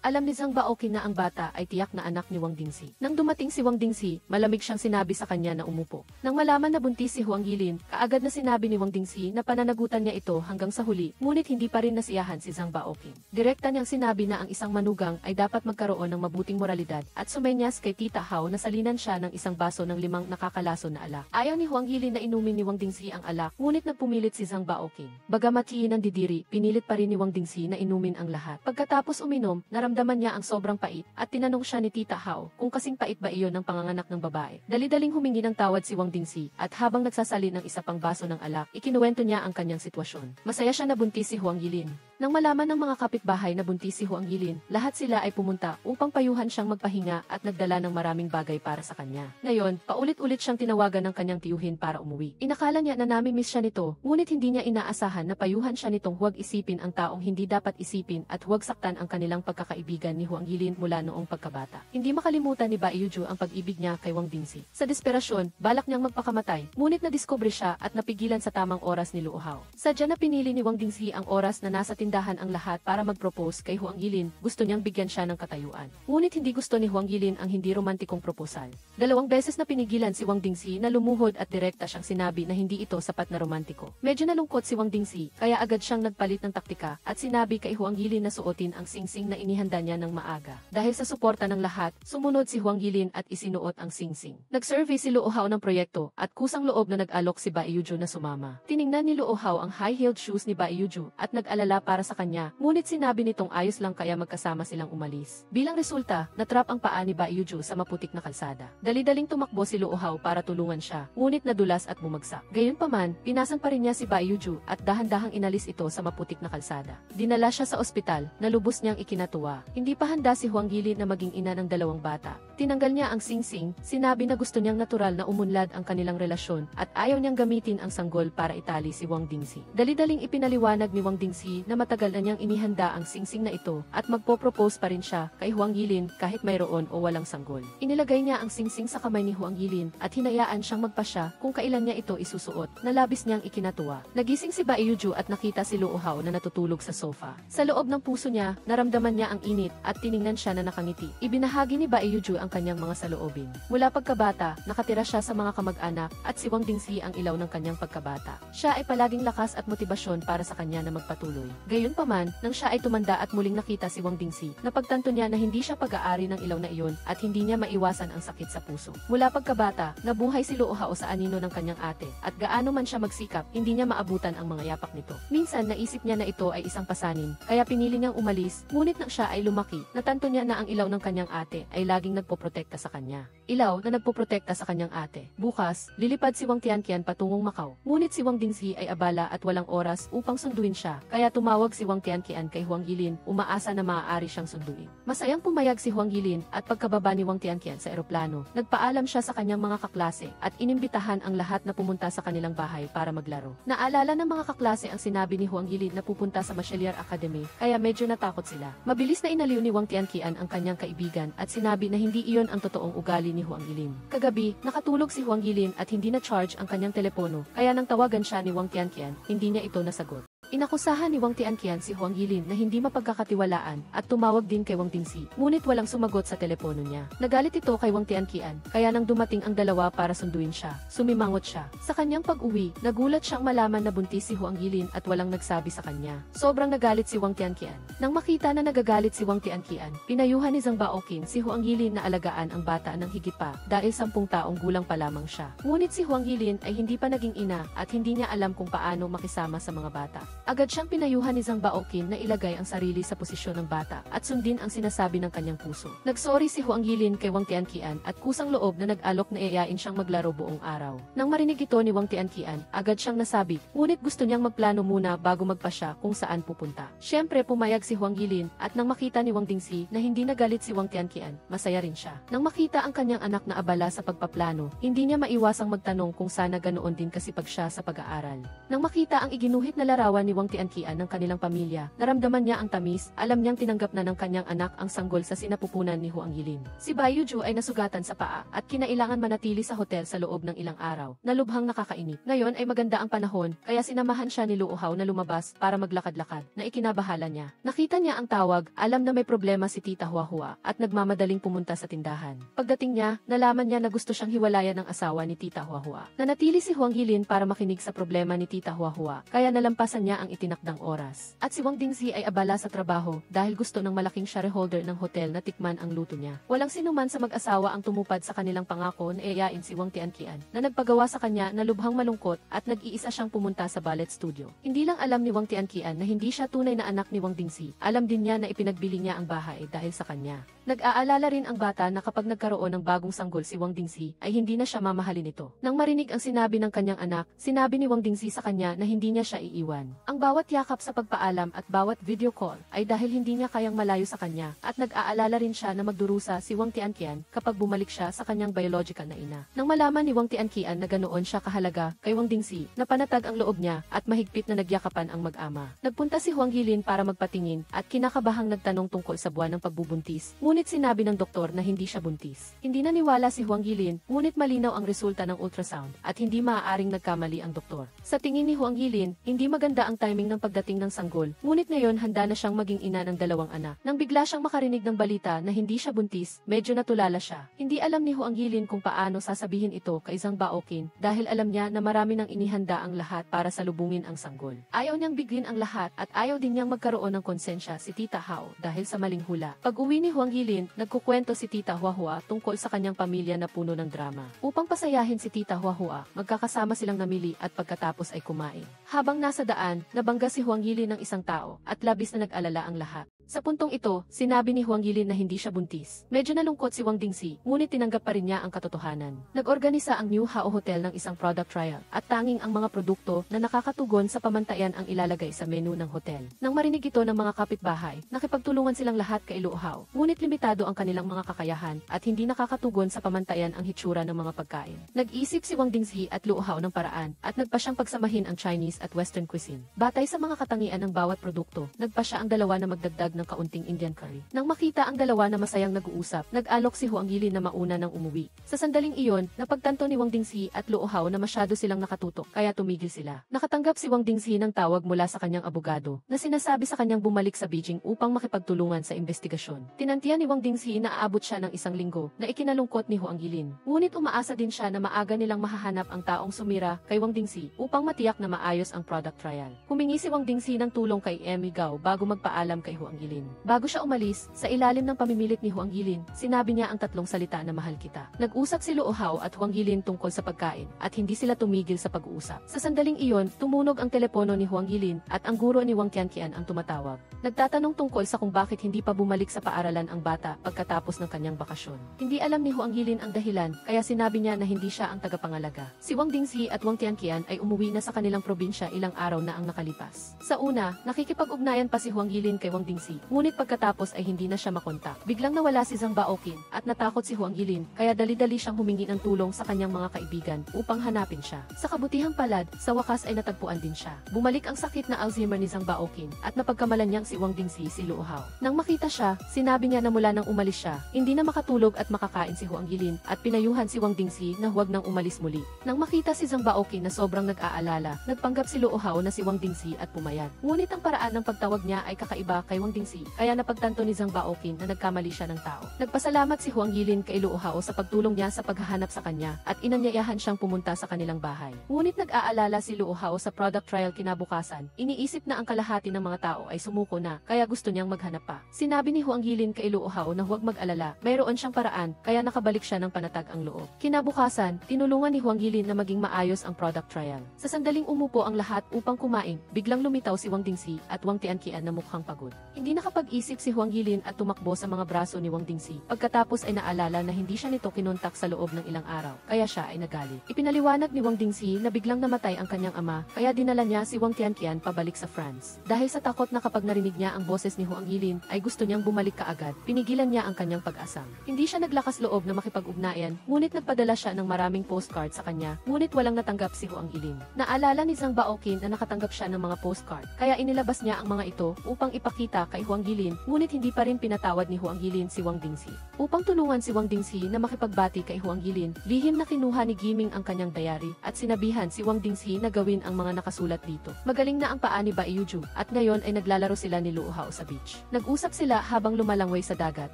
Alam ni Zhang Baoqin na ang bata ay tiyak na anak ni Wang Dingxi. Nang dumating si Wang Dingxi, malamig siyang sinabi sa kanya na umupo. Nang malaman na buntis si Huang Yilin, kaagad na sinabi ni Wang Dingxi na pananagutan niya ito hanggang sa huli, ngunit hindi pa rin nasiyahan si Zhang Baoqin. Direkta niyang sinabi na ang isang manugang ay dapat magkaroon ng mabuting moralidad at sumenyas kay Tita Hao na salinan siya ng isang baso ng 5 nakakalason na alak. Ayaw ni Huang Yilin na inumin ni Wang Dingxi ang alak, ngunit nagpumilit si Zhang Baoqin. Bagamat hiin ng didiri, pinilit pa rin ni Wang Dingxi na inumin ang lahat. Pagkatapos uminom, naramdaman niya ang sobrang pait at tinanong siya ni Tita Hao kung kasing pait ba iyon ng panganganak ng babae. Dali-daling humingi ng tawad si Wang Dingxi at habang nagsasalin ng isa pang baso ng alak, ikinuwento niya ang kanyang sitwasyon. Masaya siya na buntis si Huang Yilin. Nang malaman ng mga kapitbahay na buntis si Huang Yilin, lahat sila ay pumunta upang payuhan siyang magpahinga at nagdala ng maraming bagay para sa kanya. Ngayon, paulit-ulit siyang tinawagan ng kanyang tiyuhin para umuwi. Inakala niya na nami-miss siya nito, ngunit hindi niya inaasahan na payuhan siya nitong huwag isipin ang taong hindi dapat isipin at huwag saktan ang kanilang pagkakaibigan ni Huang Yilin mula noong pagkabata. Hindi makalimutan ni Bai Yuju ang pag-ibig niya kay Wang Dingxi. Sa desperasyon, balak niyang magpakamatay, ngunit nadiskubre siya at napigilan sa tamang oras ni Luo Hao. Sadya na pinili ni Wang Dingxi ang oras na nasa tindahan ang lahat para mag-propose kay Huang Yilin. Gusto niyang bigyan siya ng katayuan. Ngunit hindi gusto ni Huang Yilin ang hindi romantikong proposal. 2 beses na pinigilan si Wang Dingxi na lumuhod at direkta siyang sinabi na hindi ito sapat na romantiko. Medyo nalungkot si Wang Dingxi, kaya agad siyang nagpalit ng taktika at sinabi kay Huang Yilin na suotin ang singsing na inihanda niya ng maaga. Dahil sa suporta ng lahat, sumunod si Huang Yilin at isinuot ang singsing. Nag-survey si Luo Hao ng proyekto at kusang loob na nag-alok si Bai Yuju na sumama. Tiningnan ni Luo Hao ang high-heeled shoes ni Bai Yuju at nag-alala para sa kanya, ngunit sinabi nitong ayos lang kaya magkasama silang umalis. Bilang resulta, natrap ang paa ni Baiyuju sa maputik na kalsada. Dali-daling tumakbo si Luo Hao para tulungan siya, ngunit nadulas at bumagsak. Gayunpaman, pinasan pa rin niya si Baiyuju at dahan-dahang inalis ito sa maputik na kalsada. Dinala siya sa ospital, na lubos niyang ikinatuwa. Hindi pa handa si Huang Yili na maging ina ng dalawang bata. Tinanggal niya ang singsing, sinabi na gusto niyang natural na umunlad ang kanilang relasyon at ayaw niyang gamitin ang sanggol para itali si Wang Dingxi. Dali-daling ipinaliwanag ni Wang Dingxi na matagal na niyang inihanda ang singsing na ito at magpo-propose pa rin siya kay Huang Yilin kahit mayroon o walang sanggol. Inilagay niya ang singsing sa kamay ni Huang Yilin at hinayaan siyang magpasya kung kailan niya ito isusuot, na labis niyang ikinatuwa. Nagising si Baiyuju at nakita si Luo Hao na natutulog sa sofa. Sa loob ng puso niya, naramdaman niya ang init at tiningnan siya na nakangiti. Ibinahagi ni Baiyuju ang kanyang mga saloobin. Mula pagkabata, nakatira siya sa mga kamag-anak at si Wang Dingxi ang ilaw ng kanyang pagkabata. Siya ay palaging lakas at motibasyon para sa kanya na magpatuloy. Gayunpaman, nang siya ay tumanda at muling nakita si Wang Dingxi, napagtanto niya na hindi siya pag-aari ng ilaw na iyon at hindi niya maiwasan ang sakit sa puso. Mula pagkabata, nabuhay si Luo Hao sa anino ng kanyang ate at gaano man siya magsikap, hindi niya maabutan ang mga yapak nito. Minsan naisip niya na ito ay isang pasanin, kaya pinili niyang umalis, ngunit nang siya ay lumaki, natanto niya na ang ilaw ng kanyang ate ay laging nagpoprotekta sa kanya. Ilaw na nagpoprotekta sa kanyang ate. Bukas, lilipad si Wang Tianqian patungong Macau. Ngunit si Wang Dingxi ay abala at walang oras upang sunduin siya, kaya tumawag si Wang Tianqian kay Huang Yilin, umaasa na maaari siyang sunduin. Masayang pumayag si Huang Yilin at pagkababa ni Wang Tianqian sa eroplano, nagpaalam siya sa kanyang mga kaklase at inimbitahan ang lahat na pumunta sa kanilang bahay para maglaro. Naalala ng mga kaklase ang sinabi ni Huang Yilin na pupunta sa Bachelier Academy, kaya medyo natakot sila. Mabilis na inaliw ni Wang Tianqian ang kanyang kaibigan at sinabi na hindi iyon ang totoong ugali ni Huang Yilin. Kagabi, nakatulog si Huang Yilin at hindi na-charge ang kanyang telepono, kaya nang tawagan siya ni Wang Tianqian, hindi niya ito nasagot. Inakusahan ni Wang Tianqian si Huang Yilin na hindi mapagkakatiwalaan at tumawag din kay Wang Dingxi, ngunit walang sumagot sa telepono niya. Nagalit ito kay Wang Tianqian, kaya nang dumating ang dalawa para sunduin siya, sumimangot siya. Sa kanyang pag-uwi, nagulat siyang malaman na buntis si Huang Yilin at walang nagsabi sa kanya. Sobrang nagalit si Wang Tianqian. Nang makita na nagagalit si Wang Tianqian, pinayuhan ni Zhang Baoqin si Huang Yilin na alagaan ang bata ng higit pa dahil 10 taong gulang pa lamang siya. Ngunit si Huang Yilin ay hindi pa naging ina at hindi niya alam kung paano makisama sa mga bata. Agad siyang pinayuhan ni Zhang Baoqin na ilagay ang sarili sa posisyon ng bata at sundin ang sinasabi ng kanyang puso. Nagsorry si Huang Yilin kay Wang Tianqian at kusang loob na nag-alok na iayain siyang maglaro buong araw. Nang marinig ito ni Wang Tianqian, agad siyang nasabi, ngunit gusto niyang magplano muna bago magpasya kung saan pupunta. Siyempre pumayag si Huang Yilin at nang makita ni Wang Dingxi na hindi nagalit si Wang Tianqian, masaya rin siya. Nang makita ang kanyang anak na abala sa pagpaplano, hindi niya maiwasang magtanong kung sana ganoon din kasipag siya sa pag-aaral. Nang makita ang iginuhit na larawan ni Wang Tianqian ng kanilang pamilya, naramdaman niya ang tamis, alam niyang tinanggap na ng kanyang anak ang sanggol sa sinapupunan ni Huang Yilin. Si Baiyuju ay nasugatan sa paa at kinailangan manatili sa hotel sa loob ng ilang araw, na lubhang nakakainip. Ngayon ay maganda ang panahon, kaya sinamahan siya ni Luo Hao na lumabas para maglakad-lakad, na ikinabahala niya. Nakita niya ang tawag, alam na may problema si Tita Huahua at nagmamadaling pumunta sa tindahan. Pagdating niya, nalaman niya na gusto siyang hiwalayan ng asawa ni Tita Huahua. Nanatili si Huang Yilin para makinig sa problema ni Tita Huahua, kaya nalampasan niya ang itinakdang oras. At si Wang Dingxi ay abala sa trabaho dahil gusto ng malaking shareholder ng hotel na tikman ang luto niya. Walang sinuman sa mag-asawa ang tumupad sa kanilang pangako na iayain si Wang Tianqian, na nagpagawa sa kanya na lubhang malungkot at nag-iisa siyang pumunta sa ballet studio. Hindi lang alam ni Wang Tianqian na hindi siya tunay na anak ni Wang Dingxi, alam din niya na ipinagbili niya ang bahay dahil sa kanya. Nag-aalala rin ang bata na kapag nagkaroon ng bagong sanggol si Wang Dingxi, ay hindi na siya mamahalin ito. Nang marinig ang sinabi ng kanyang anak, sinabi ni Wang Dingxi sa kanya na hindi niya siya iiwan. Ang bawat yakap sa pagpaalam at bawat video call ay dahil hindi niya kayang malayo sa kanya, at nag-aalala rin siya na magdurusa si Wang Tianqian kapag bumalik siya sa kanyang biological na ina. Nang malaman ni Wang Tianqian na ganoon siya kahalaga kay Wang Dingxi, napanatag ang loob niya at mahigpit na nagyakapan ang mag-ama. Nagpunta si Huang Yilin para magpatingin at kinakabahang nagtanong tungkol sa buwan ng pagbubuntis. Ngunit sinabi ng doktor na hindi siya buntis. Hindi naniwala si Huang Yilin, ngunit malinaw ang resulta ng ultrasound at hindi maaaring nagkamali ang doktor. Sa tingin ni Huang Yilin, hindi maganda ang timing ng pagdating ng sanggol, ngunit ngayon handa na siyang maging ina ng 2 anak. Nang bigla siyang makarinig ng balita na hindi siya buntis, medyo natulala siya. Hindi alam ni Huang Yilin kung paano sasabihin ito kay Zhang Baoqin dahil alam niya na marami nang inihanda ang lahat para salubungin ang sanggol. Ayaw niyang bigin ang lahat at ayaw din niyang magkaroon ng konsensya si Tita Hao dahil sa maling hula. Pag-uwi ni Huang Yilin, nagkukwento si Tita Huahua tungkol sa kanyang pamilya na puno ng drama. Upang pasayahin si Tita Huahua, magkakasama silang namili at pagkatapos ay kumain. Habang nasa daan, nabangga si Huang Yilin ng isang tao at labis na nag-alala ang lahat. Sa puntong ito, sinabi ni Huang Yilin na hindi siya buntis. Medyo nalungkot si Wang Dingxi, ngunit tinanggap pa rin niya ang katotohanan. Nag-organisa ang New Hao Hotel ng isang product trial, at tanging ang mga produkto na nakakatugon sa pamantayan ang ilalagay sa menu ng hotel. Nang marinig ito ng mga kapitbahay, nakipagtulungan silang lahat kay Luo Hao, ngunit limitado ang kanilang mga kakayahan at hindi nakakatugon sa pamantayan ang hitsura ng mga pagkain. Nag-isip si Wang Dingxi at Luo Hao ng paraan at nagpa siyang pagsamahin ang Chinese at Western cuisine. Batay sa mga katangian ng bawat produkto, nagpa siya ang dalawa na magdagdag ng kaunting Indian curry. Nang makita ang dalawa na masayang nag-uusap, nag-alok si Huang Yilin na mauna nang umuwi. Sa sandaling iyon, napagtanto ni Wang Dingxi at Luo Hao na masyado silang nakatutok, kaya tumigil sila. Nakatanggap si Wang Dingxi ng tawag mula sa kanyang abogado, na sinasabi sa kanyang bumalik sa Beijing upang makipagtulungan sa investigasyon. Tinantiyan ni Wang Dingxi na aabot siya ng isang linggo, na ikinalungkot ni Huang Yilin. Ngunit umaasa din siya na maaga nilang mahahanap ang taong sumira kay Wang Dingxi upang matiyak na maayos ang product trial. Humingi si Wang Dingxi ng tulong kay Emmy Gao bago magpaalam kay Huang Yilin. Bago siya umalis, sa ilalim ng pamimilit ni Huang Yilin, sinabi niya ang tatlong salita na mahal kita. Nag-usap si Luo Hao at Huang Yilin tungkol sa pagkain, at hindi sila tumigil sa pag-uusap. Sa sandaling iyon, tumunog ang telepono ni Huang Yilin, at ang guro ni Wang Qianqian ang tumatawag. Nagtatanong tungkol sa kung bakit hindi pa bumalik sa paaralan ang bata pagkatapos ng kanyang bakasyon. Hindi alam ni Huang Yilin ang dahilan, kaya sinabi niya na hindi siya ang tagapangalaga. Si Wang Dingxi at Wang Qianqian ay umuwi na sa kanilang probinsya ilang araw na ang nakalipas. Sa una, nakikipag-ugnayan pa si Huang Yilin kay Wang Dingxi, ngunit pagkatapos ay hindi na siya makontak. Biglang nawala si Zhang Baoqin, at natakot si Huang Yilin, kaya dali-dali siyang humingi ng tulong sa kanyang mga kaibigan upang hanapin siya. Sa kabutihang palad, sa wakas ay natagpuan din siya. Bumalik ang sakit na Alzheimer ni Zhang Baoqin, at napagkamalan niyang si Wang Dingxi si Luo Hao. Nang makita siya, sinabi niya na mula nang umalis siya, hindi na makatulog at makakain si Huang Yilin, at pinayuhan si Wang Dingxi na huwag nang umalis muli. Nang makita si Zhang Baoqin na sobrang nag-aalala, nagpanggap si Luo Hao na si Wang Dingxi at pumayat. Ngunit ang paraan ng pagtawag niya ay kakaiba kay Wang Dingxi, kaya napagtanto ni Zhang Baoqin na nagkamali siya ng tao. Nagpasalamat si Huang Yilin kay Luo Hao sa pagtulong niya sa paghahanap sa kanya, at inanyayahan siyang pumunta sa kanilang bahay. Ngunit nag-aalala si Luo Hao sa product trial kinabukasan, iniisip na ang kalahati ng mga tao ay sumuko na, kaya gusto niyang maghanap pa. Sinabi ni Huang Yilin kay Luo Hao na huwag mag-alala, mayroon siyang paraan, kaya nakabalik siya ng panatag ang loob. Kinabukasan, tinulungan ni Huang Yilin na maging maayos ang product trial. Sa sandaling umupo ang lahat upang kumain, biglang lumitaw si Wang Dingxi at Wang Tianqian na mukhang pagod. Hindi nakapag-isip si Huang Yilin at tumakbo sa mga braso ni Wang Dingxi. Pagkatapos ay naalala na hindi siya nito kinontak sa loob ng ilang araw, kaya siya ay nagalit. Ipinaliwanag ni Wang Dingxi na biglang namatay ang kanyang ama, kaya dinala niya si Wang Tianqian pabalik sa France. Dahil sa takot na kapag narinig niya ang boses ni Huang Yilin, ay gusto niyang bumalik kaagad, pinigilan niya ang kanyang pag-asam. Hindi siya naglakas loob na makipag-ugnayan, ngunit nagpadala siya ng maraming postcard sa kanya, ngunit walang natanggap si Huang Yilin. Naalala ni Zhang Baoqin na nakatanggap siya ng mga postcard, kaya inilabas niya ang mga ito upang ipakita kay Huang Yilin, ngunit hindi pa rin pinatawad ni Huang Yilin si Wang Dingxi. Upang tulungan si Wang Dingxi na makipagbati kay Huang Yilin, lihim na kinuha ni Giming ang kanyang diary, at sinabihan si Wang Dingxi na gawin ang mga nakasulat dito. Magaling na ang paa ni Bai Yuju, at ngayon ay naglalaro sila ni Luo Hao sa beach. Nag-usap sila habang lumalangway sa dagat,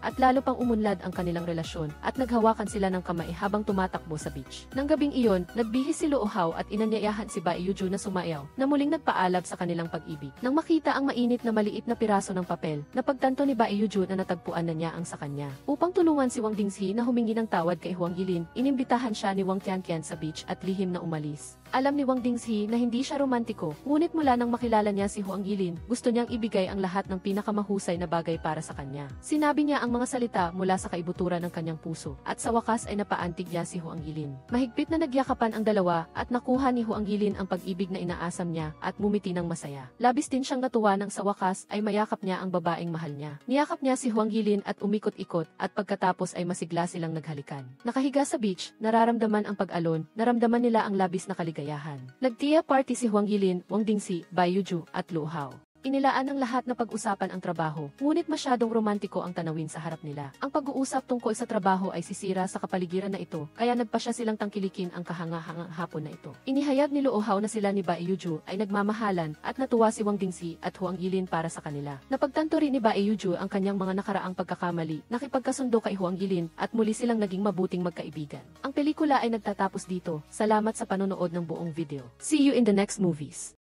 at lalo pang umunlad ang kanilang relasyon, at naghawakan sila ng kamay habang tumatakbo sa beach. Nang gabing iyon, nagbihis si Luo Hao at inanyayahan si Bai Yuju na sumayaw, na muling nagpaalab sa kanilang pag-ibig. Nang makita ang mainit na maliit na piraso ng papel, napagtanto ni Bai Yuju na natagpuan na niya ang sa kanya. Upang tulungan si Wang Dingxi na humingi ng tawad kay Huang Yilin, inimbitahan siya ni Wang Qianqian sa beach at lihim na umalis. Alam ni Wang Dingxi na hindi siya romantiko, ngunit mula nang makilala niya si Huang Yilin, gusto niyang ibigay ang lahat ng pinakamahusay na bagay para sa kanya. Sinabi niya ang mga salita mula sa kaibuturan ng kanyang puso, at sa wakas ay napaantig niya si Huang Yilin. Mahigpit na nagyakapan ang dalawa, at nakuha ni Huang Yilin ang pag-ibig na inaasam niya, at ngumiti ng masaya. Labis din siyang natuwa nang sa wakas ay mayakap niya ang babaeng mahal niya. Niyakap niya si Huang Yilin at umikot-ikot, at pagkatapos ay masigla silang naghalikan. Nakahiga sa beach, nararamdaman ang pag-alon, naramdaman nila ang labis na kaligayahan. Nagtiya party si Huang Yilin, Wang Dingxi, Bai Yuju, at Luo Hao. Inilaan ng lahat na pag-usapan ang trabaho, ngunit masyadong romantiko ang tanawin sa harap nila. Ang pag-uusap tungkol sa trabaho ay sisira sa kapaligiran na ito, kaya nagpasya silang tangkilikin ang kahangahangang hapon na ito. Inihayag ni Luo Hao na sila ni Bai Yuju ay nagmamahalan, at natuwa si Wang Dingxi at Huang Yilin para sa kanila. Napagtanto rin ni Bai Yuju ang kanyang mga nakaraang pagkakamali, nakipagkasundo kay Huang Yilin, at muli silang naging mabuting magkaibigan. Ang pelikula ay nagtatapos dito. Salamat sa panonood ng buong video. See you in the next movies.